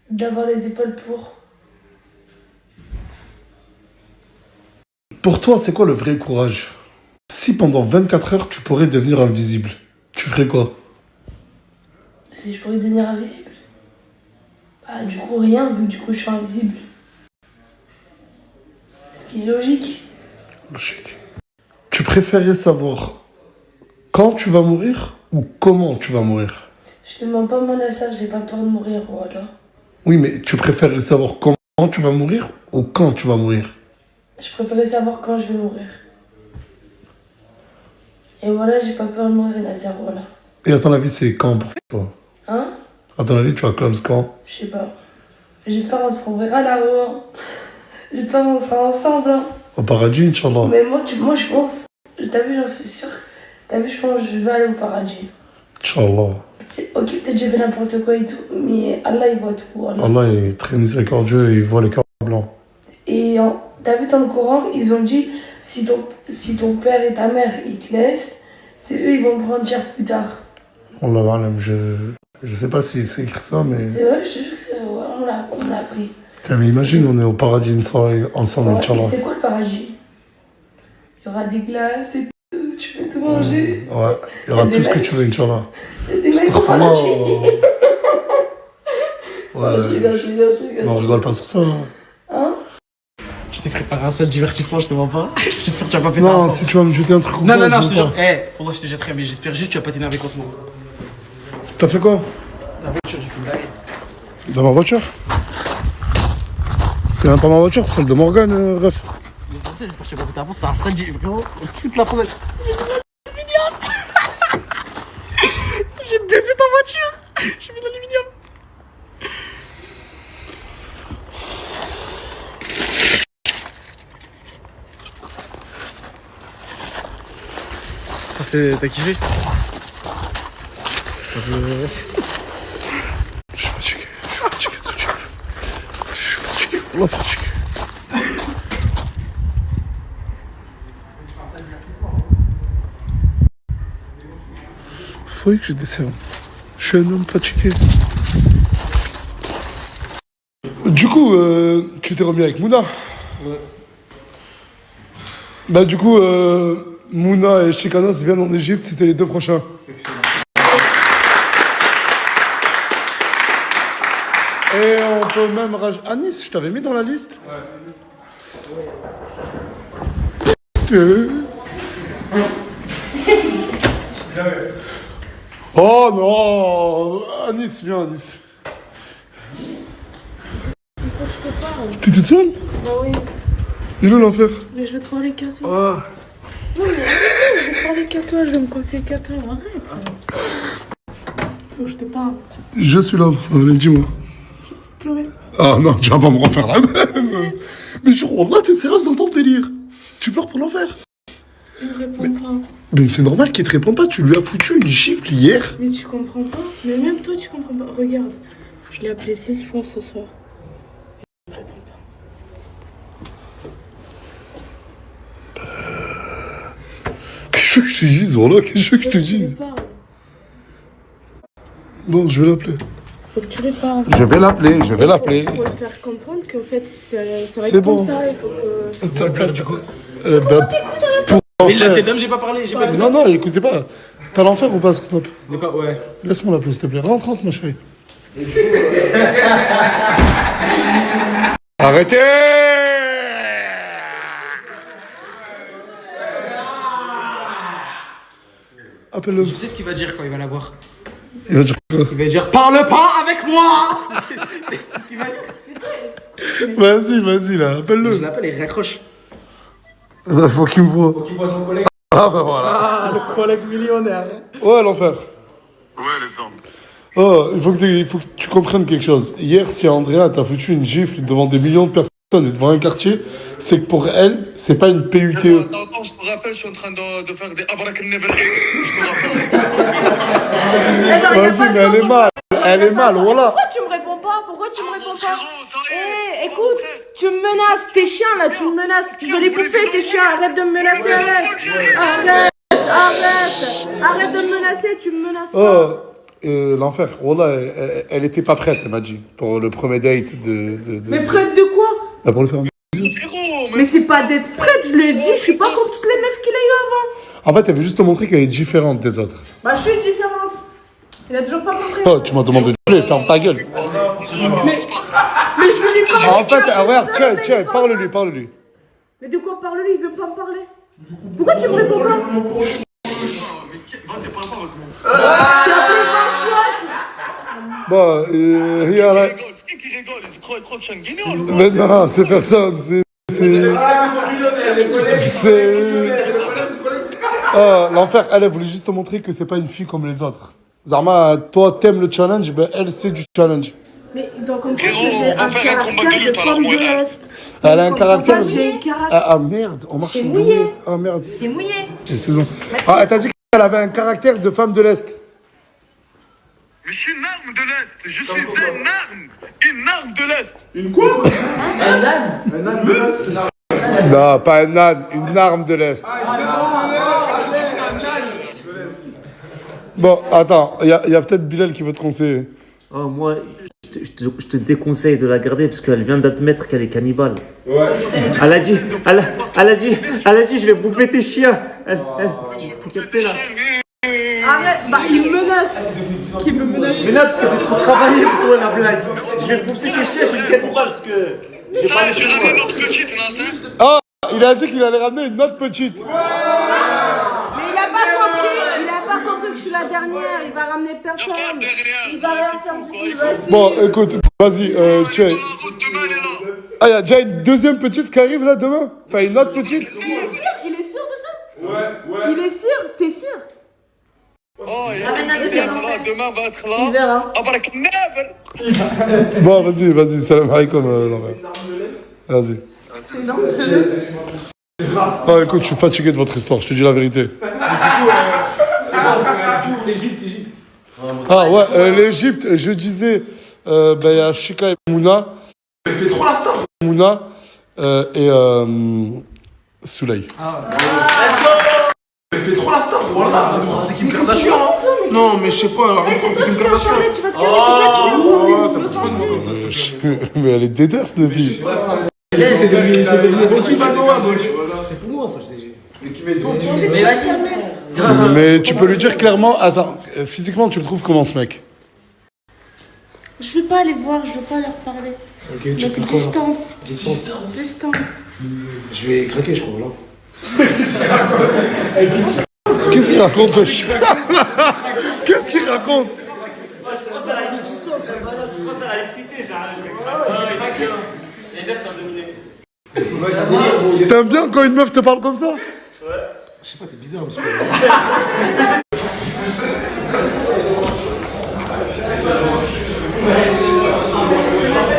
D'avoir les épaules pour. Pour toi, c'est quoi le vrai courage? Si pendant 24 heures, tu pourrais devenir invisible, tu ferais quoi? Si je pourrais devenir invisible. Bah, du coup, rien, vu que du coup, je suis invisible. Ce qui est logique. Logique. Tu préférerais savoir quand tu vas mourir ou comment tu vas mourir? Je te mens pas, mon assar, j'ai pas peur de mourir, voilà. Oui, mais tu préférerais savoir comment tu vas mourir ou quand tu vas mourir? Je préférais savoir quand je vais mourir. Et voilà, j'ai pas peur de mourir, Nasser, voilà. Et à ton avis, c'est quand pour toi? Hein? À ton avis, tu vas clamer quand? Je sais pas. J'espère qu'on se reverra là-haut. Hein. J'espère qu'on sera ensemble. Hein. Au paradis, Inch'Allah. Mais moi, je pense... T'as vu, j'en suis sûre. T'as vu, je pense que je vais aller au paradis. Inch'Allah. Ok, peut-être j'ai fait n'importe quoi et tout, mais Allah, il voit tout. Allah est très miséricordieux et il voit les cœurs blancs. Et t'as vu dans le Coran, ils ont dit, si ton père et ta mère, ils te laissent, c'est eux, ils vont prendre cher plus tard. Allah ma'alam, je sais pas si c'est écrit ça, mais... C'est vrai, je te jure que c'est vrai, on l'a appris. Putain, mais imagine, on est au paradis ensemble, Ouais, Inch'Allah. et c'est quoi le paradis? Il y aura des glaces et tout, tu peux tout manger. Ouais, il y aura tout ce que tu veux, Inch'Allah. Des mecs au paradis. Ouais, je rigole. on rigole pas sur ça. Hein? Je t'ai préparé un seul divertissement, je te mens pas. J'espère que tu vas pas péter. Non, si tu vas me jeter un truc ou Non, quoi, je te veux jure. pas. Pour moi, je te jetterai, mais j'espère juste que tu vas pas t'énerver contre moi. T'as fait quoi? La voiture, j'ai fait une blague. Dans ma voiture? C'est même pas ma voiture, c'est celle de Morgane, ref. Mais pour ça, j'espère que tu vas pas péter la porte, c'est un sale dit. Vraiment, toute la porte. J'ai baissé ta voiture. J'ai mis de l'aluminium. T'as kiffé? Je suis fatigué de ce job. Je suis fatigué, vraiment fatigué. Faut que je descende. Je suis un homme fatigué. Du coup, tu t'es remis avec Mouna? Ouais. Bah du coup, Mouna et Chikanos viennent en Égypte, c'était les 2 prochains. Excellent. Et on peut même rajouter... Anis, je t'avais mis dans la liste? Oh non! Anis, viens Anis. T'es toute seule? Bah oui. Il est où l'enfer? Mais je vais te parler qu'à toi. Non, mais arrête, je vais te parler qu'à toi, je vais me confier qu'à toi, arrête. Faut que je te parle. Je suis là, allez, dis-moi. Pleurer. Ah non, tu vas pas me refaire la même. Mais je crois, là, t'es sérieuse dans ton délire. Tu pleures pour l'enfer? Il me répond pas. Mais c'est normal qu'il te réponde pas, tu lui as foutu une gifle hier. Mais tu comprends pas. Mais même toi, tu comprends pas. Regarde, je l'ai appelé 6 fois ce soir. Il me répond pas. Qu'est-ce que je te dise, voilà, qu'est-ce que je te dise? Bon, je vais l'appeler. Faut que tu lui parles. Je vais l'appeler, je vais l'appeler. Faut le faire comprendre qu'en fait, ça va C'est être bon. comme ça. Il faut que. Attends, du coup. Il a tes dames, j'ai pas parlé. Non, écoutez pas. T'as l'enfer ou pas sur Snap? De quoi? Ouais. Laisse-moi l'appeler, s'il te plaît. Rentre, ma chérie. Arrêtez! Appelle-le. Je sais ce qu'il va dire quand il va la voir. Il va dire quoi? Il va dire parle pas avec moi. C'est ce qu'il va dire. Vas-y, là, appelle-le. Je l'appelle et il raccroche. Faut qu'il me voit. Faut qu'il voit son collègue. Ah bah voilà. Ah, le collègue millionnaire. Ouais, l'enfer. Ouais, les hommes. Oh, il faut que tu comprennes quelque chose. Hier, si Andrea t'a foutu une gifle devant des millions de personnes et devant un quartier, c'est que pour elle, c'est pas une PUTE. Attends, je te rappelle, je suis en train de faire des abracadabra. Vas-y, mais elle est mal. Elle est mal, voilà. Pourquoi tu me réponds pas? Pourquoi tu me réponds pas? Eh, écoute, tu me menaces, tes chiens là, tu me menaces. Je vais les bouffer, tes chiens, arrête de me menacer, arrête de me menacer, tu me menaces pas. L'enfer, voilà, elle était pas prête, elle m'a dit, pour le premier date de... Mais prête de quoi? Bah, pour le faire. Mais c'est pas d'être prête, je lui ai dit, je suis pas comme toutes les meufs qu'il a eu avant. En fait, elle veut juste te montrer qu'elle est différente des autres. Bah, je suis différente. Il a toujours pas compris. Oh, tu m'as demandé de gueuler, ferme ta gueule. Mais je veux lui parler. En fait, regarde, tiens, parle-lui. Mais de quoi parle-lui? Il veut pas me parler. Pourquoi tu me réponds pas? Vas-y, parle pas avec moi. Je t'ai appelé 20 fois. Bon, il y a la... Qui rigole, il croit que je suis un guignol. Mais non, c'est personne, c'est... Oh, l'enfer, elle voulait juste te montrer que c'est pas une fille comme les autres. Zarma, toi, t'aimes le challenge, ben elle, c'est du challenge. Mais il doit comprendre que j'ai un caractère de femme de l'Est. Elle a un caractère... J'ai un caractère... Ah merde, on marche C'est sur mouillé. le... Ah merde. C'est mouillé. Excuse-moi. Ah, elle t'a dit qu'elle avait un caractère de femme de l'Est. Mais je suis une arme de l'Est. Je suis une arme de l'Est. Une quoi? Un âne. Un âne de l'Est? Non, pas un âne, une arme de l'Est. Bon, attends, il y a peut-être Bilal qui veut te conseiller. Oh, moi, je te déconseille de la garder parce qu'elle vient d'admettre qu'elle est cannibale. Ouais. Elle a dit, je vais bouffer tes chiens. Faut capter là. Arrête, bah il me menace. Qui me menace? Mais non, parce que c'est trop travaillé pour toi la blague. Je vais bouffer tes chiens, je suis cannibale parce que. Ça, je vais ramener notre petite, là, ça. Oh, il a dit qu'il allait ramener une autre petite. Mais il a pas compris que je suis la dernière. Il va ramener personne. Il va rien faire du tout. Vas-y. Bon, écoute, vas-y, tiens. Ah, il y a déjà une deuxième petite qui arrive là demain? Enfin, une autre petite? Il est sûr de ça? Ouais. Il est sûr? T'es sûr? Oh, il y a demain va être là. Il verra. Bon, vas-y, salam alaikum, l'enfer. Vas-y. C'est énorme, c'est Oh, écoute, je suis fatigué de votre histoire, je te dis la vérité. C'est bon, l'Égypte. Ah ouais, l'Égypte, je disais, il y a Chika et Mouna. Elle fait trop la star. Mouna et Souley. Elle fait trop la star, voilà. C'est Kim Kardashian, hein. Non, mais je sais pas, c'est toi Kim qui vas Kardashian. parler, tu vas te calmer, c'est toi qui vas parler. T'approches pas de moi comme ça, s'il te plaît. Mais elle est déterre, cette fille. C'est devenu Rocky Balboa, donc. C'est pour moi ça, je sais. Mais qui met toi? Mais vas-y. Mais tu peux lui dire clairement, attends, physiquement, tu le trouves comment ce mec? Je veux pas les voir, je veux pas leur parler. Ok, tu Donc fais quoi? distance. Distance. Je vais craquer, je crois, là. Qu'est-ce qu'il raconte, wesh? Qu'est-ce qu'il raconte? T'aimes bien quand une meuf te parle comme ça? Ouais. Je sais pas, t'es bizarre, un petit peu.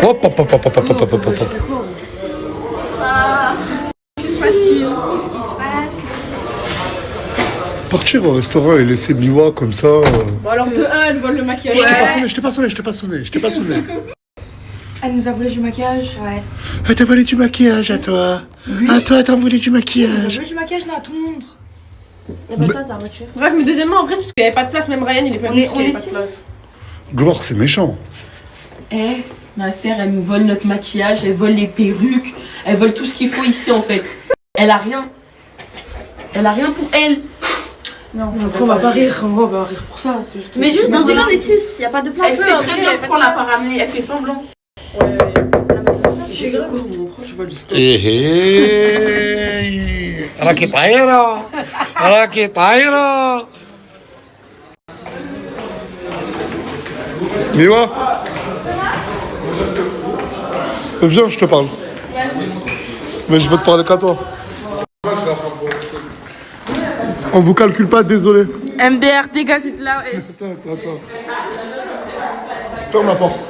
Hop. Qu'est-ce qui se passe? Partir au restaurant et laisser Miwa comme ça. Bon, alors de 1, elle vole le maquillage. Je t'ai pas sonné. Elle nous a volé du maquillage. Ouais. Elle t'a volé du maquillage à toi. Oui. À toi, t'as volé du Elle nous a maquillage. volé du maquillage là à tout le monde. Y'a pas de place dans la voiture. Bref, mais deuxièmement, en vrai, c'est parce qu'il n'y avait pas de place. Même Ryan, il est pas venu. On est 6. Gloire, c'est méchant. Eh, ma sœur, elle nous vole notre maquillage, elle vole les perruques, elle vole tout ce qu'il faut ici en fait. Elle a rien. Elle a rien pour elle. Non, après on va pas rire, on va rire pour ça. Mais juste dans on est 6, il n'y a pas de place. Elle sait très bien pourquoi on l'a pas ramené, elle fait semblant. J'ai grave. Tu vas le راكي طايرة راكي طايرة Miwa, viens, je te parle. Mais je veux te parler qu'à toi. On vous calcule pas, désolé. MDR, dégagez de là. Attends. Ferme la porte.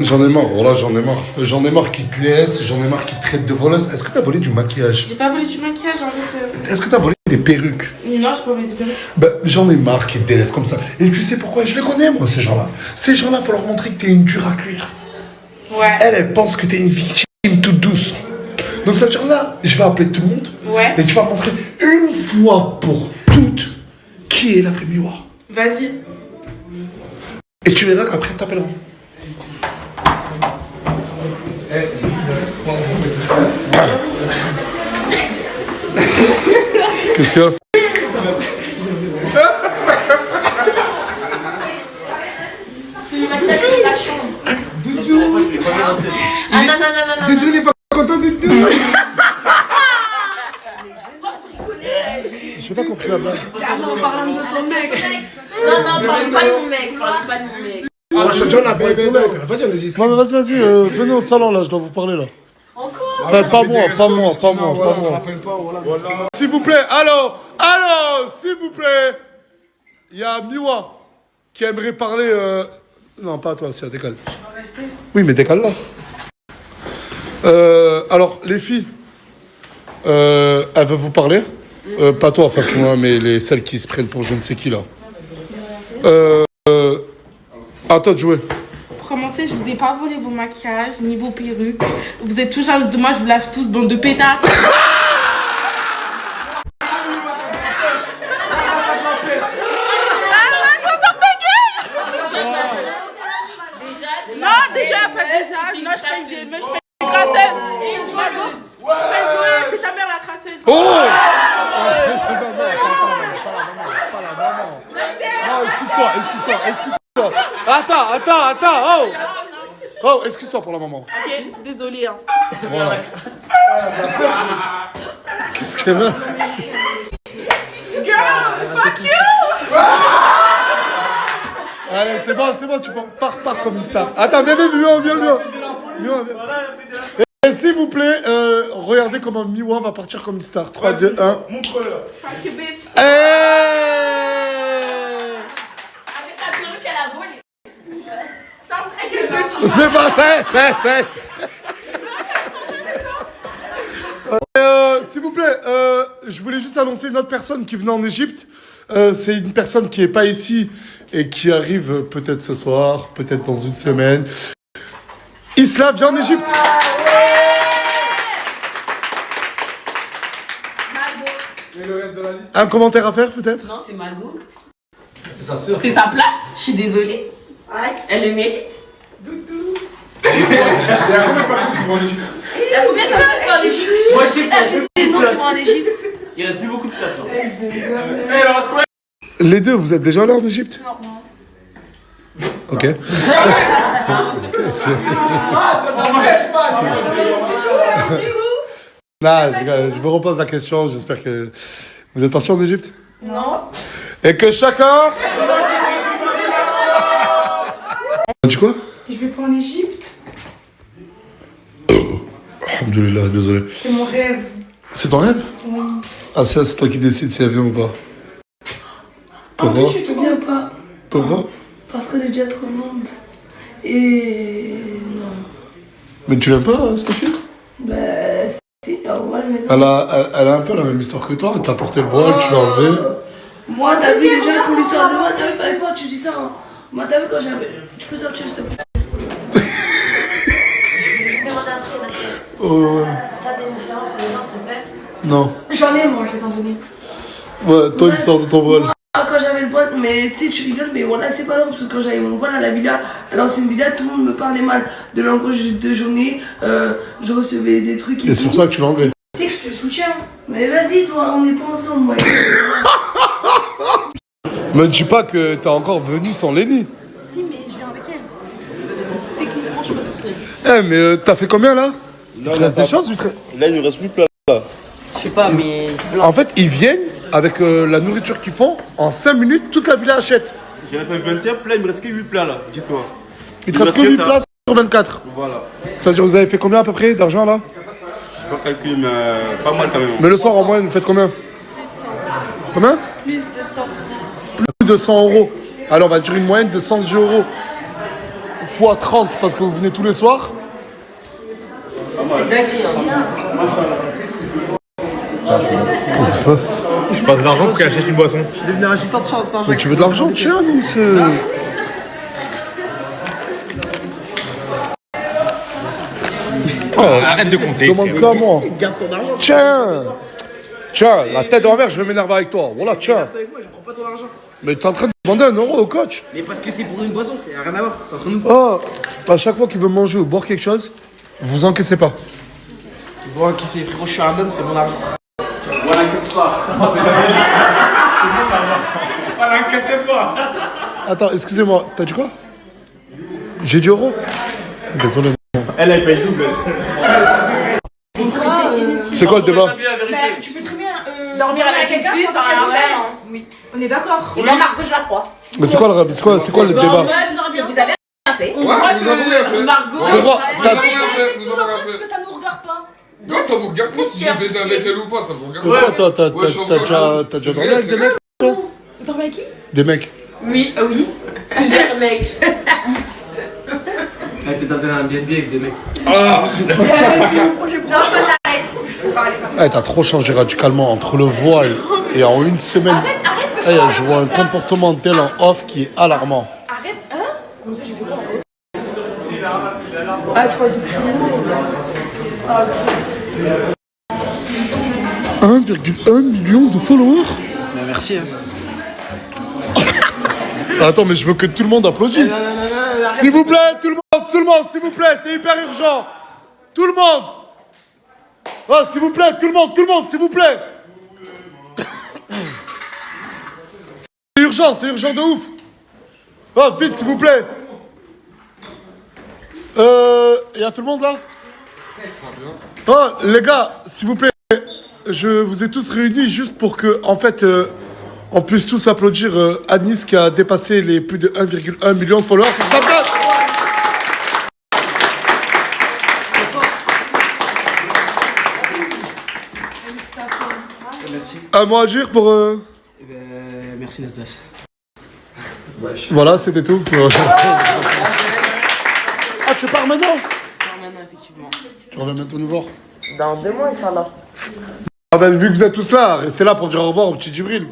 J'en ai marre, voilà, j'en ai marre. J'en ai marre qu'ils te laissent, j'en ai marre qu'ils te traitent de voleuse. Est-ce que t'as volé du maquillage? J'ai pas volé du maquillage en fait. Est-ce que t'as volé des perruques? Non, j'ai pas volé des perruques. Bah, j'en ai marre qu'ils te délaissent comme ça. Et tu sais pourquoi? Je les connais, moi, ces gens-là. Ces gens-là, faut leur montrer que t'es une dure à cuire. Ouais. Elle pense que t'es une victime toute douce. Donc ça veut dire là, je vais appeler tout le monde. Ouais. Et tu vas montrer une fois pour toutes qui est la vraie Miwa. Vas-y. Et tu verras qu'après t'appelleront. Qu'est-ce qu'il y a? C'est le maquillage de la chambre. Doudou. Ah non. Doudou n'est pas content de Doudou. J'ai pas compris la blague. En parlant de son mec. Non, parle pas de mon mec. Parle pas de mon mec. On a parlé de ton mec, on a pas dit on est discret. Non mais vas-y, venez au salon là, je dois vous parler là. Encore? Enfin, pas moi. S'il vous plaît, allô, s'il vous plaît. Il y a Miwa qui aimerait parler. Non, pas à toi, si, décale. Oui, mais décale là. Alors, les filles, elle veut vous parler. Pas toi, Fatou, mais celles qui se prennent pour je ne sais qui là. À toi de jouer. Pour commencer, je vous ai pas volé vos maquillages, ni vos perruques. Vous êtes tous jaloux de moi, je vous lave tous, bande de pétards. Déjà, non, je fais une crasseuse. Et une voleuse. C'est ta mère la crasseuse. Oh! Non, excuse-toi. Attends, oh, excuse-toi pour la maman. Ok, désolé. Hein. Voilà. Qu'est-ce qu'elle veut? Girl, fuck you! Allez, c'est bon, tu pars comme une star. Attends, viens. Et s'il vous plaît, regardez comment Miwa va partir comme une star. 3, 2, 1. Montre-le. Fuck you, bitch. Avec la perruque, elle a volé. C'est pas ça. S'il vous plaît, je voulais juste annoncer une autre personne qui venait en Égypte. C'est une personne qui n'est pas ici et qui arrive peut-être ce soir, peut-être dans une semaine. Isla vient en Égypte. Un commentaire à faire peut-être? Non, c'est Margot. C'est sa sœur. C'est sa place, je suis désolée. Elle le mérite. Il y a combien de personnes qui vont en Égypte? Il y a combien de personnes qui vont en Égypte? Moi, je sais pas, il y a beaucoup de place. Il reste plus beaucoup de place. Les deux, vous êtes déjà allés en Égypte? Non. Ok. Non, je me repose la question, j'espère que... Vous êtes partis en Égypte? Non. Et que chacun... Tu quoi? Je vais pas en Égypte. Alhamdoulilah, désolé. C'est mon rêve. C'est ton rêve? Oui. Ah, c'est toi qui décides si elle vient ou pas. En fait, Pourquoi? je te viens pas. Pourquoi? Parce qu'on est déjà trop monde. Et non. Mais tu l'aimes pas, Stéphie? Bah, c'est normal, mais non. Elle a un peu la même histoire que toi. Elle t'a porté le voile, tu l'as enlevé. Moi, t'as vu déjà pour l'histoire de moi, t'as vu, fallait pas, tu dis ça. Hein. Moi, t'as vu quand j'avais. Tu peux sortir, s'il te plaît. Oh, ouais. T'as des différents pour les gens, s'il te plaît? Non. J'en ai, moi, je vais t'en donner. Ouais, toi, l'histoire de ton voile. Moi, quand j'avais le voile, mais tu sais, tu rigoles, mais voilà, c'est pas drôle, parce que quand j'avais mon voile à la villa, alors c'est une villa, tout le monde me parlait mal de l'embauche de journée, je recevais des trucs Et c'est pour ça que tu l'as enlevé. Tu sais que je te soutiens. Mais vas-y, toi, on n'est pas ensemble, moi. Me dis pas que t'es encore venu sans Lenny. Si, mais je viens avec elle. Techniquement, je peux pas. Eh, mais t'as fait combien là? Il te reste des choses Là, il nous reste plus plein là. Je sais pas, mais. En fait, ils viennent avec la nourriture qu'ils font. En 5 minutes, toute la villa achète. J'ai fait 21 plats, il me reste que 8 plats là, dis-toi. Il te reste que 8 places sur 24. Voilà. Ça veut dire que vous avez fait combien à peu près d'argent là? Je sais pas calculer, mais pas mal quand même. Mais le soir, en moyenne, vous faites combien? Combien? Plus de 100. Plus de 100 euros. Alors, on va dire une moyenne de 110 euros. Fois 30 parce que vous venez tous les soirs. C'est dingue, Qu'est-ce qui se passe? Je passe de l'argent pour qu'elle achète une boisson. Je suis devenu un gitan de chance, hein, Mais tu veux de l'argent? Tiens, Nice. Arrête de compter. Demande quoi à moi? Garde ton argent. Tiens. Tiens, la tête envers, je vais m'énerver avec toi. Voilà, tiens. Avec moi, je prends pas ton argent. Mais t'es en train de demander 1 euro au coach. Mais parce que c'est pour une boisson, c'est rien à voir. C'est entre nous. Oh, à chaque fois qu'il veut manger ou boire quelque chose, vous encaissez pas. Bon, qui c'est, frérot, je suis un homme, c'est mon argent. Voilà, qu'est-ce pas. Voilà, qu'est-ce pas. Attends, excusez-moi, t'as dit quoi? J'ai dit euro? Désolé. Elle paye double. C'est quoi le débat? Bah, tu peux très bien dormir avec quelqu'un sans faire un geste. Oui. On est d'accord. Et moi, Margot, je la crois. Mais c'est quoi le débat? Vous avez rien fait. Ouais, nous avons rien fait. Margot, Pourquoi? Nous avons rien fait, nous avons rien fait. que ça nous regarde pas. Non, ça vous regarde pas si j'ai baisé avec elle ou pas, ça vous regarde Pourquoi pas. toi, t'as déjà dormi avec des mecs? Dormir avec qui? Des mecs. Oui, oui. Plusieurs mecs. Elle était dans un Airbnb avec des mecs. Ah. Non, t'arrêtes. Eh, t'as trop changé radicalement entre le voile et en une semaine. Arrête. Eh, je vois un comportement tel en off qui est alarmant. Arrête, hein? Comme ça, j'ai fait quoi? Ah, tu vois, du 1,1 million de followers? Bah, merci. Attends, mais je veux que tout le monde applaudisse. S'il vous plaît, tout le monde, s'il vous plaît, c'est hyper urgent. Tout le monde. Oh, s'il vous plaît, tout le monde, s'il vous plaît. C'est urgent de ouf. Oh, vite, s'il vous plaît. Y a tout le monde là? Oh, les gars, s'il vous plaît, je vous ai tous réunis juste pour que, en fait, on puisse tous applaudir Anis qui a dépassé les plus de 1,1 million de followers sur Snapchat. Un mot à dire pour... Merci Nasdas. Voilà, c'était tout. Ah, tu pars maintenant? Effectivement. Tu reviens bientôt nous voir? Dans 2 mois, Inch'Allah. Ah ben, vu que vous êtes tous là, restez là pour dire au revoir au petit Djibril.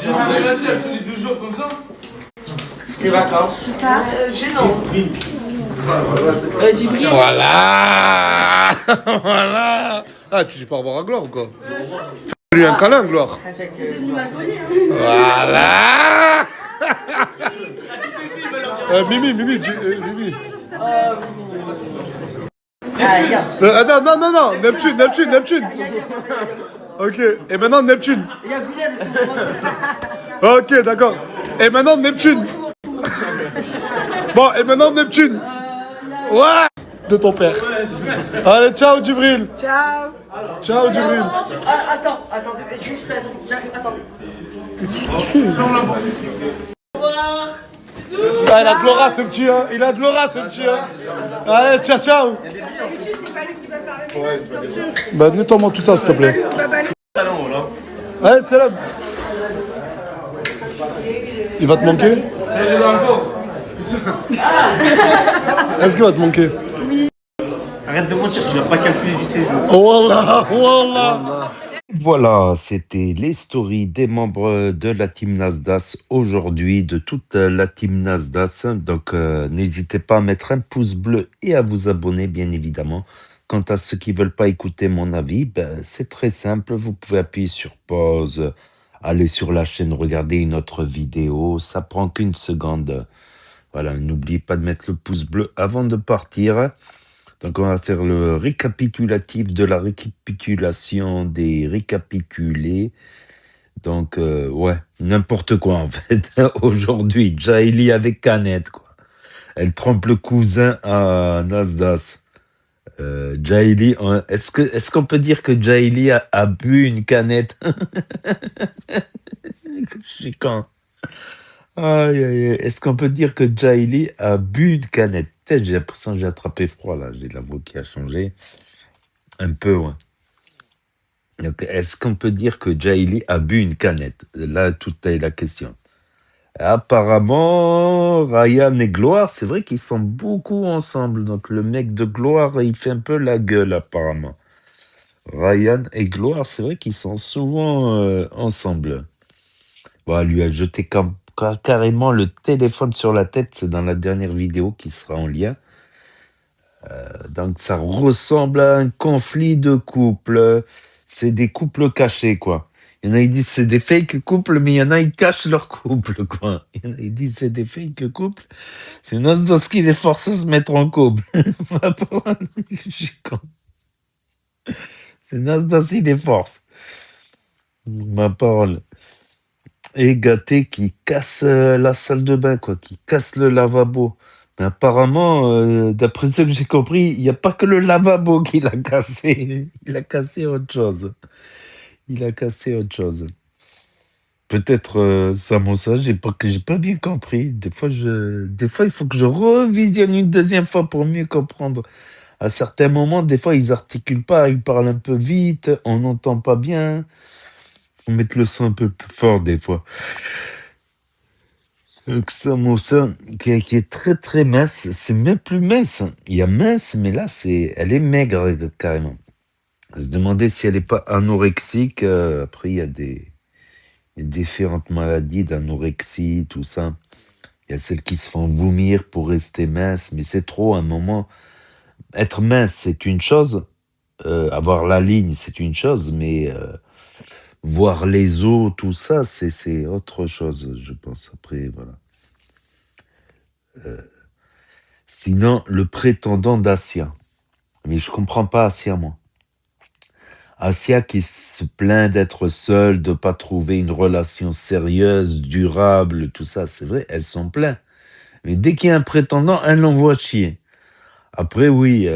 Tu les 2 jours comme ça? Les vacances. gênant. Djibril. Voilà. Voilà. Ah, tu dis pas au revoir à Gloire ou quoi? Fais-lui un câlin, Gloire. Voilà. Mimi. Mimi. Non, Neptune. Ok, et maintenant Neptune. Ok, d'accord. Et maintenant Neptune. Bon, et maintenant Neptune. Ouais. De ton père. Allez, ciao Djibril. Ciao. Ciao Djibril. Attends, je vais juste faire un truc. J'arrive, attends. Qu'est-ce qu'il fait? Ah, il a de l'aura ce petit, hein. Il a de l'aura ce petit, hein. Allez, ciao. Bah, nettoie-moi tout ça, s'il te plaît. Ouais, c'est là. Il va te manquer? Est-ce qu'il va te manquer? Oui. Arrête de mentir, tu n'as pas calculé du séjour. Oh wallah. Voilà, c'était les stories des membres de la team Nasdas aujourd'hui, de toute la team Nasdas. Donc, n'hésitez pas à mettre un pouce bleu et à vous abonner, bien évidemment. Quant à ceux qui ne veulent pas écouter mon avis, c'est très simple. Vous pouvez appuyer sur pause, aller sur la chaîne, regarder une autre vidéo. Ça prend qu'une seconde. Voilà, n'oubliez pas de mettre le pouce bleu avant de partir. Donc, on va faire le récapitulatif de la récapitulation des récapitulés. Donc, ouais, n'importe quoi, en fait. Aujourd'hui, Jaili avec Canette, quoi. Elle trompe le cousin à Nasdas. Jaili, est-ce qu'on peut dire que Jaili a bu une canette? Je suis con. Aïe, aïe, aïe. Est-ce qu'on peut dire que Jaili a bu une canette? Peut-être, j'ai l'impression que j'ai attrapé froid, là. J'ai la voix qui a changé. Un peu, ouais. Donc, est-ce qu'on peut dire que Jaili a bu une canette? Là, toute est la question. Apparemment, Ryan et Gloire, c'est vrai qu'ils sont beaucoup ensemble. Donc, le mec de Gloire, il fait un peu la gueule, apparemment. Ryan et Gloire, c'est vrai qu'ils sont souvent ensemble. Bon, elle lui a jeté carrément le téléphone sur la tête. C'est dans la dernière vidéo qui sera en lien. Donc, ça ressemble à un conflit de couple. C'est des couples cachés, quoi. Il y en a qui disent c'est des fake couples, mais il y en a qui cachent leur couple, quoi. Il y en a qui disent c'est des fake couples. C'est Nasdas qui les force à se mettre en couple. Je suis con. C'est Nasdas qui les force. Ma parole. Et Gâté qui casse la salle de bain, quoi. Qui casse le lavabo. Mais apparemment, d'après ce que j'ai compris, il n'y a pas que le lavabo qu'il a cassé. Il a cassé autre chose. Il a cassé autre chose. Peut-être ça, j'ai pas bien compris. Des fois, il faut que je revisionne une deuxième fois pour mieux comprendre. À certains moments, des fois, ils articulent pas, ils parlent un peu vite, on n'entend pas bien. Faut mettre le son un peu plus fort des fois. Samosa, qui est très très mince, c'est même plus mince. Il y a mince, mais là, elle est maigre carrément. On se demandait si elle n'est pas anorexique. Après, il y a des différentes maladies d'anorexie, tout ça. Il y a celles qui se font vomir pour rester mince, mais c'est trop à un moment. Être mince, c'est une chose. Avoir la ligne, c'est une chose, mais voir les os, tout ça, c'est autre chose, je pense. Après, voilà. Sinon, le prétendant d'Asia. Mais je comprends pas Asia, moi. Asia qui se plaint d'être seule, de pas trouver une relation sérieuse, durable, tout ça, c'est vrai, elle s'en plaint. Mais dès qu'il y a un prétendant, elle l'envoie chier. Après, oui, il y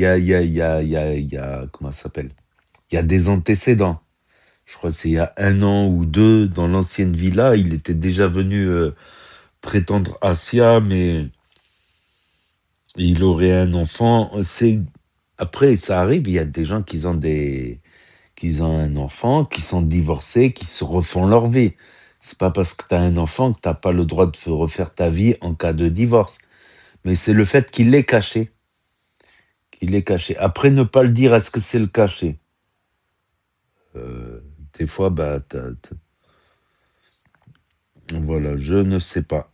a, comment ça s'appelle? Il y a des antécédents. Je crois que c'est il y a 1 an ou 2, dans l'ancienne villa, il était déjà venu prétendre Asia, mais il aurait un enfant. Après, ça arrive, il y a des gens qui ont un enfant, qui sont divorcés, qui se refont leur vie. C'est pas parce que tu as un enfant que tu n'as pas le droit de refaire ta vie en cas de divorce. Mais c'est le fait qu'il l'ait caché. Après, ne pas le dire, est-ce que c'est le caché? Des fois, bah, voilà, je ne sais pas.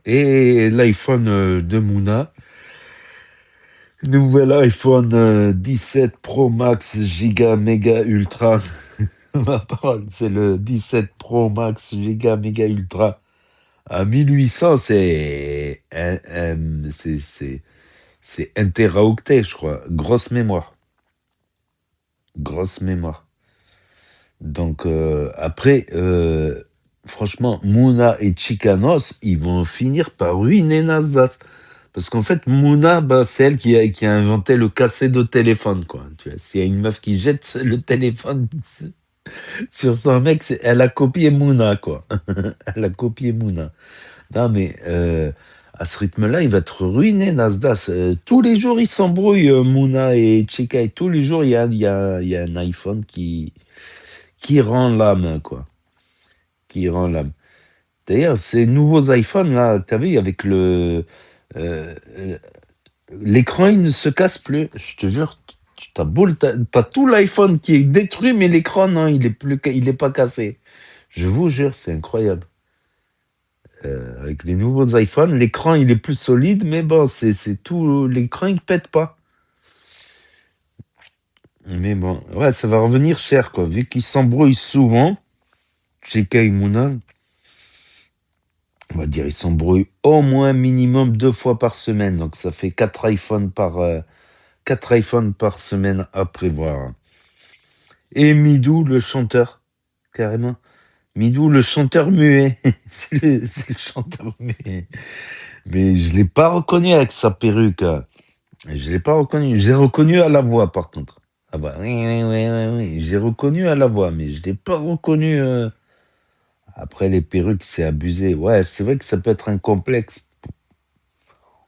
Et l'iPhone de Mouna, nouvel iPhone 17 Pro Max Giga Mega Ultra. Ma parole, c'est le 17 Pro Max Giga Mega Ultra. À 1800, c'est 1 téraoctet, je crois. Grosse mémoire. Donc, après, franchement, Mouna et Chicanos, ils vont finir par ruiner Nasdaq. Parce qu'en fait, Mouna, bah, c'est elle qui a inventé le cassé de téléphone, quoi. Tu vois, s'il y a une meuf qui jette le téléphone sur son mec, elle a copié Mouna, quoi. Elle a copié Mouna. Non, mais à ce rythme-là, il va être ruiné, Nasdaq. Tous les jours, ils s'embrouillent, Mouna et Chica. Et tous les jours, il y a un iPhone qui rend l'âme, quoi. D'ailleurs, ces nouveaux iPhones, là, t'as vu, avec l'écran, il ne se casse plus. Je te jure, t'as tout l'iPhone qui est détruit, mais l'écran, non, il est pas cassé. Je vous jure, c'est incroyable. Avec les nouveaux iPhones, l'écran, il est plus solide, mais bon, c'est tout, l'écran, il pète pas. Mais bon, ouais, ça va revenir cher, quoi. Vu qu'ils s'embrouillent souvent, chez Kaimouna, on va dire, il s'embrouille au moins minimum 2 fois par semaine. Donc ça fait 4 iPhones par semaine à prévoir. Et Midou, le chanteur, carrément. Midou, le chanteur muet. C'est le chanteur muet. Mais je l'ai pas reconnu avec sa perruque. Je l'ai pas reconnu. J'ai reconnu à la voix, par contre. Ah bah oui. J'ai reconnu à la voix, mais je l'ai pas reconnu. Après, les perruques, c'est abusé. Ouais, c'est vrai que ça peut être un complexe.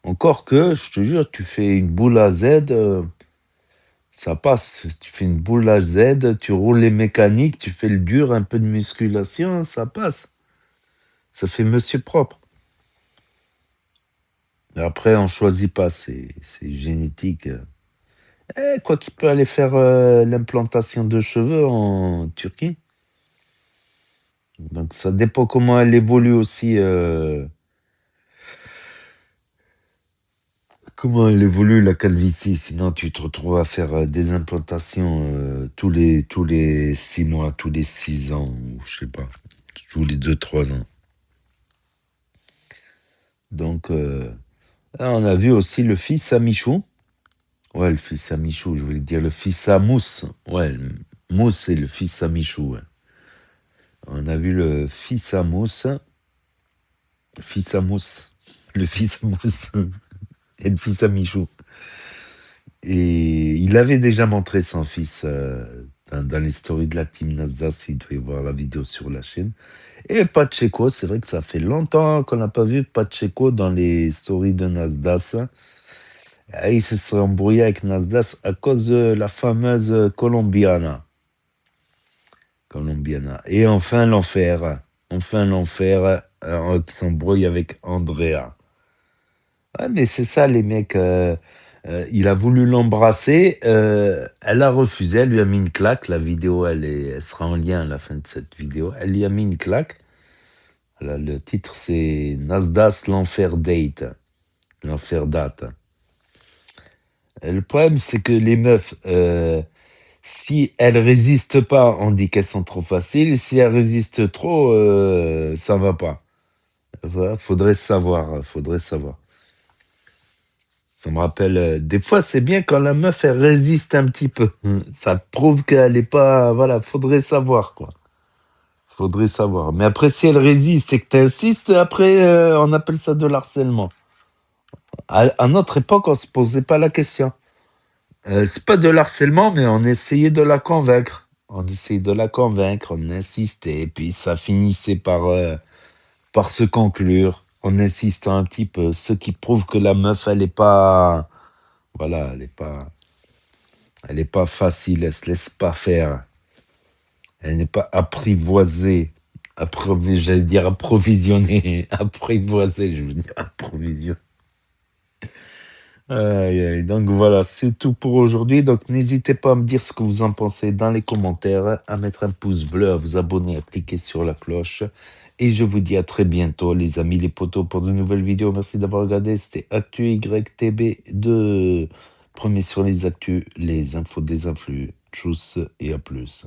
Encore que, je te jure, tu fais une boule à Z, ça passe. Tu fais une boule à Z, tu roules les mécaniques, tu fais le dur, un peu de musculation, ça passe. Ça fait monsieur propre. Mais après, on choisit pas, c'est génétique. Quoi qu'il peut aller faire l'implantation de cheveux en Turquie. Donc ça dépend comment elle évolue aussi. Comment elle évolue la calvitie, sinon tu te retrouves à faire des implantations tous les 6 mois, tous les 6 ans, ou je sais pas, tous les 2-3 ans. Donc, là, on a vu aussi le fils à Michou. Ouais, le fils à Michou, je voulais dire le fils à Mousse. Ouais, Mousse, c'est le fils à Michou. Ouais. On a vu le fils à Mousse. Fils à Mousse. Le fils à Mousse. Et le fils à Michou. Et il avait déjà montré son fils dans les stories de la team Nasdaq, il devait voir la vidéo sur la chaîne. Et Pacheco, c'est vrai que ça fait longtemps qu'on n'a pas vu Pacheco dans les stories de Nasdaq. Et il se serait embrouillé avec Nasdaq à cause de la fameuse Colombiana. Et enfin l'enfer. Qui s'embrouille avec Andrea. Ouais, mais c'est ça, les mecs. Il a voulu l'embrasser. Elle a refusé. Elle lui a mis une claque. La vidéo, elle sera en lien à la fin de cette vidéo. Elle lui a mis une claque. Voilà, le titre, c'est Nasdaq l'enfer date. L'enfer date. Le problème, c'est que les meufs, si elles résistent pas, on dit qu'elles sont trop faciles. Si elles résistent trop, ça va pas. Voilà, faudrait savoir. Ça me rappelle, des fois c'est bien quand la meuf elle résiste un petit peu. Ça prouve qu'elle est pas, voilà, faudrait savoir quoi. Faudrait savoir. Mais après si elle résiste et que t'insistes, après on appelle ça de l'harcèlement. À notre époque on se posait pas la question. C'est pas de l'harcèlement mais on essayait de la convaincre. On insistait et puis ça finissait par se conclure. En insistant un petit peu, ce qui prouve que la meuf, elle est pas, voilà, elle est pas facile, elle se laisse pas faire, elle n'est pas apprivoisée, j'allais dire approvisionnée, apprivoisée, je veux dire approvisionner. Donc voilà, c'est tout pour aujourd'hui. Donc n'hésitez pas à me dire ce que vous en pensez dans les commentaires, à mettre un pouce bleu, à vous abonner, à cliquer sur la cloche. Et je vous dis à très bientôt, les amis, les potos, pour de nouvelles vidéos. Merci d'avoir regardé. C'était Actu YTB2. Premier sur les actus, les infos des influx. Tchuss et à plus.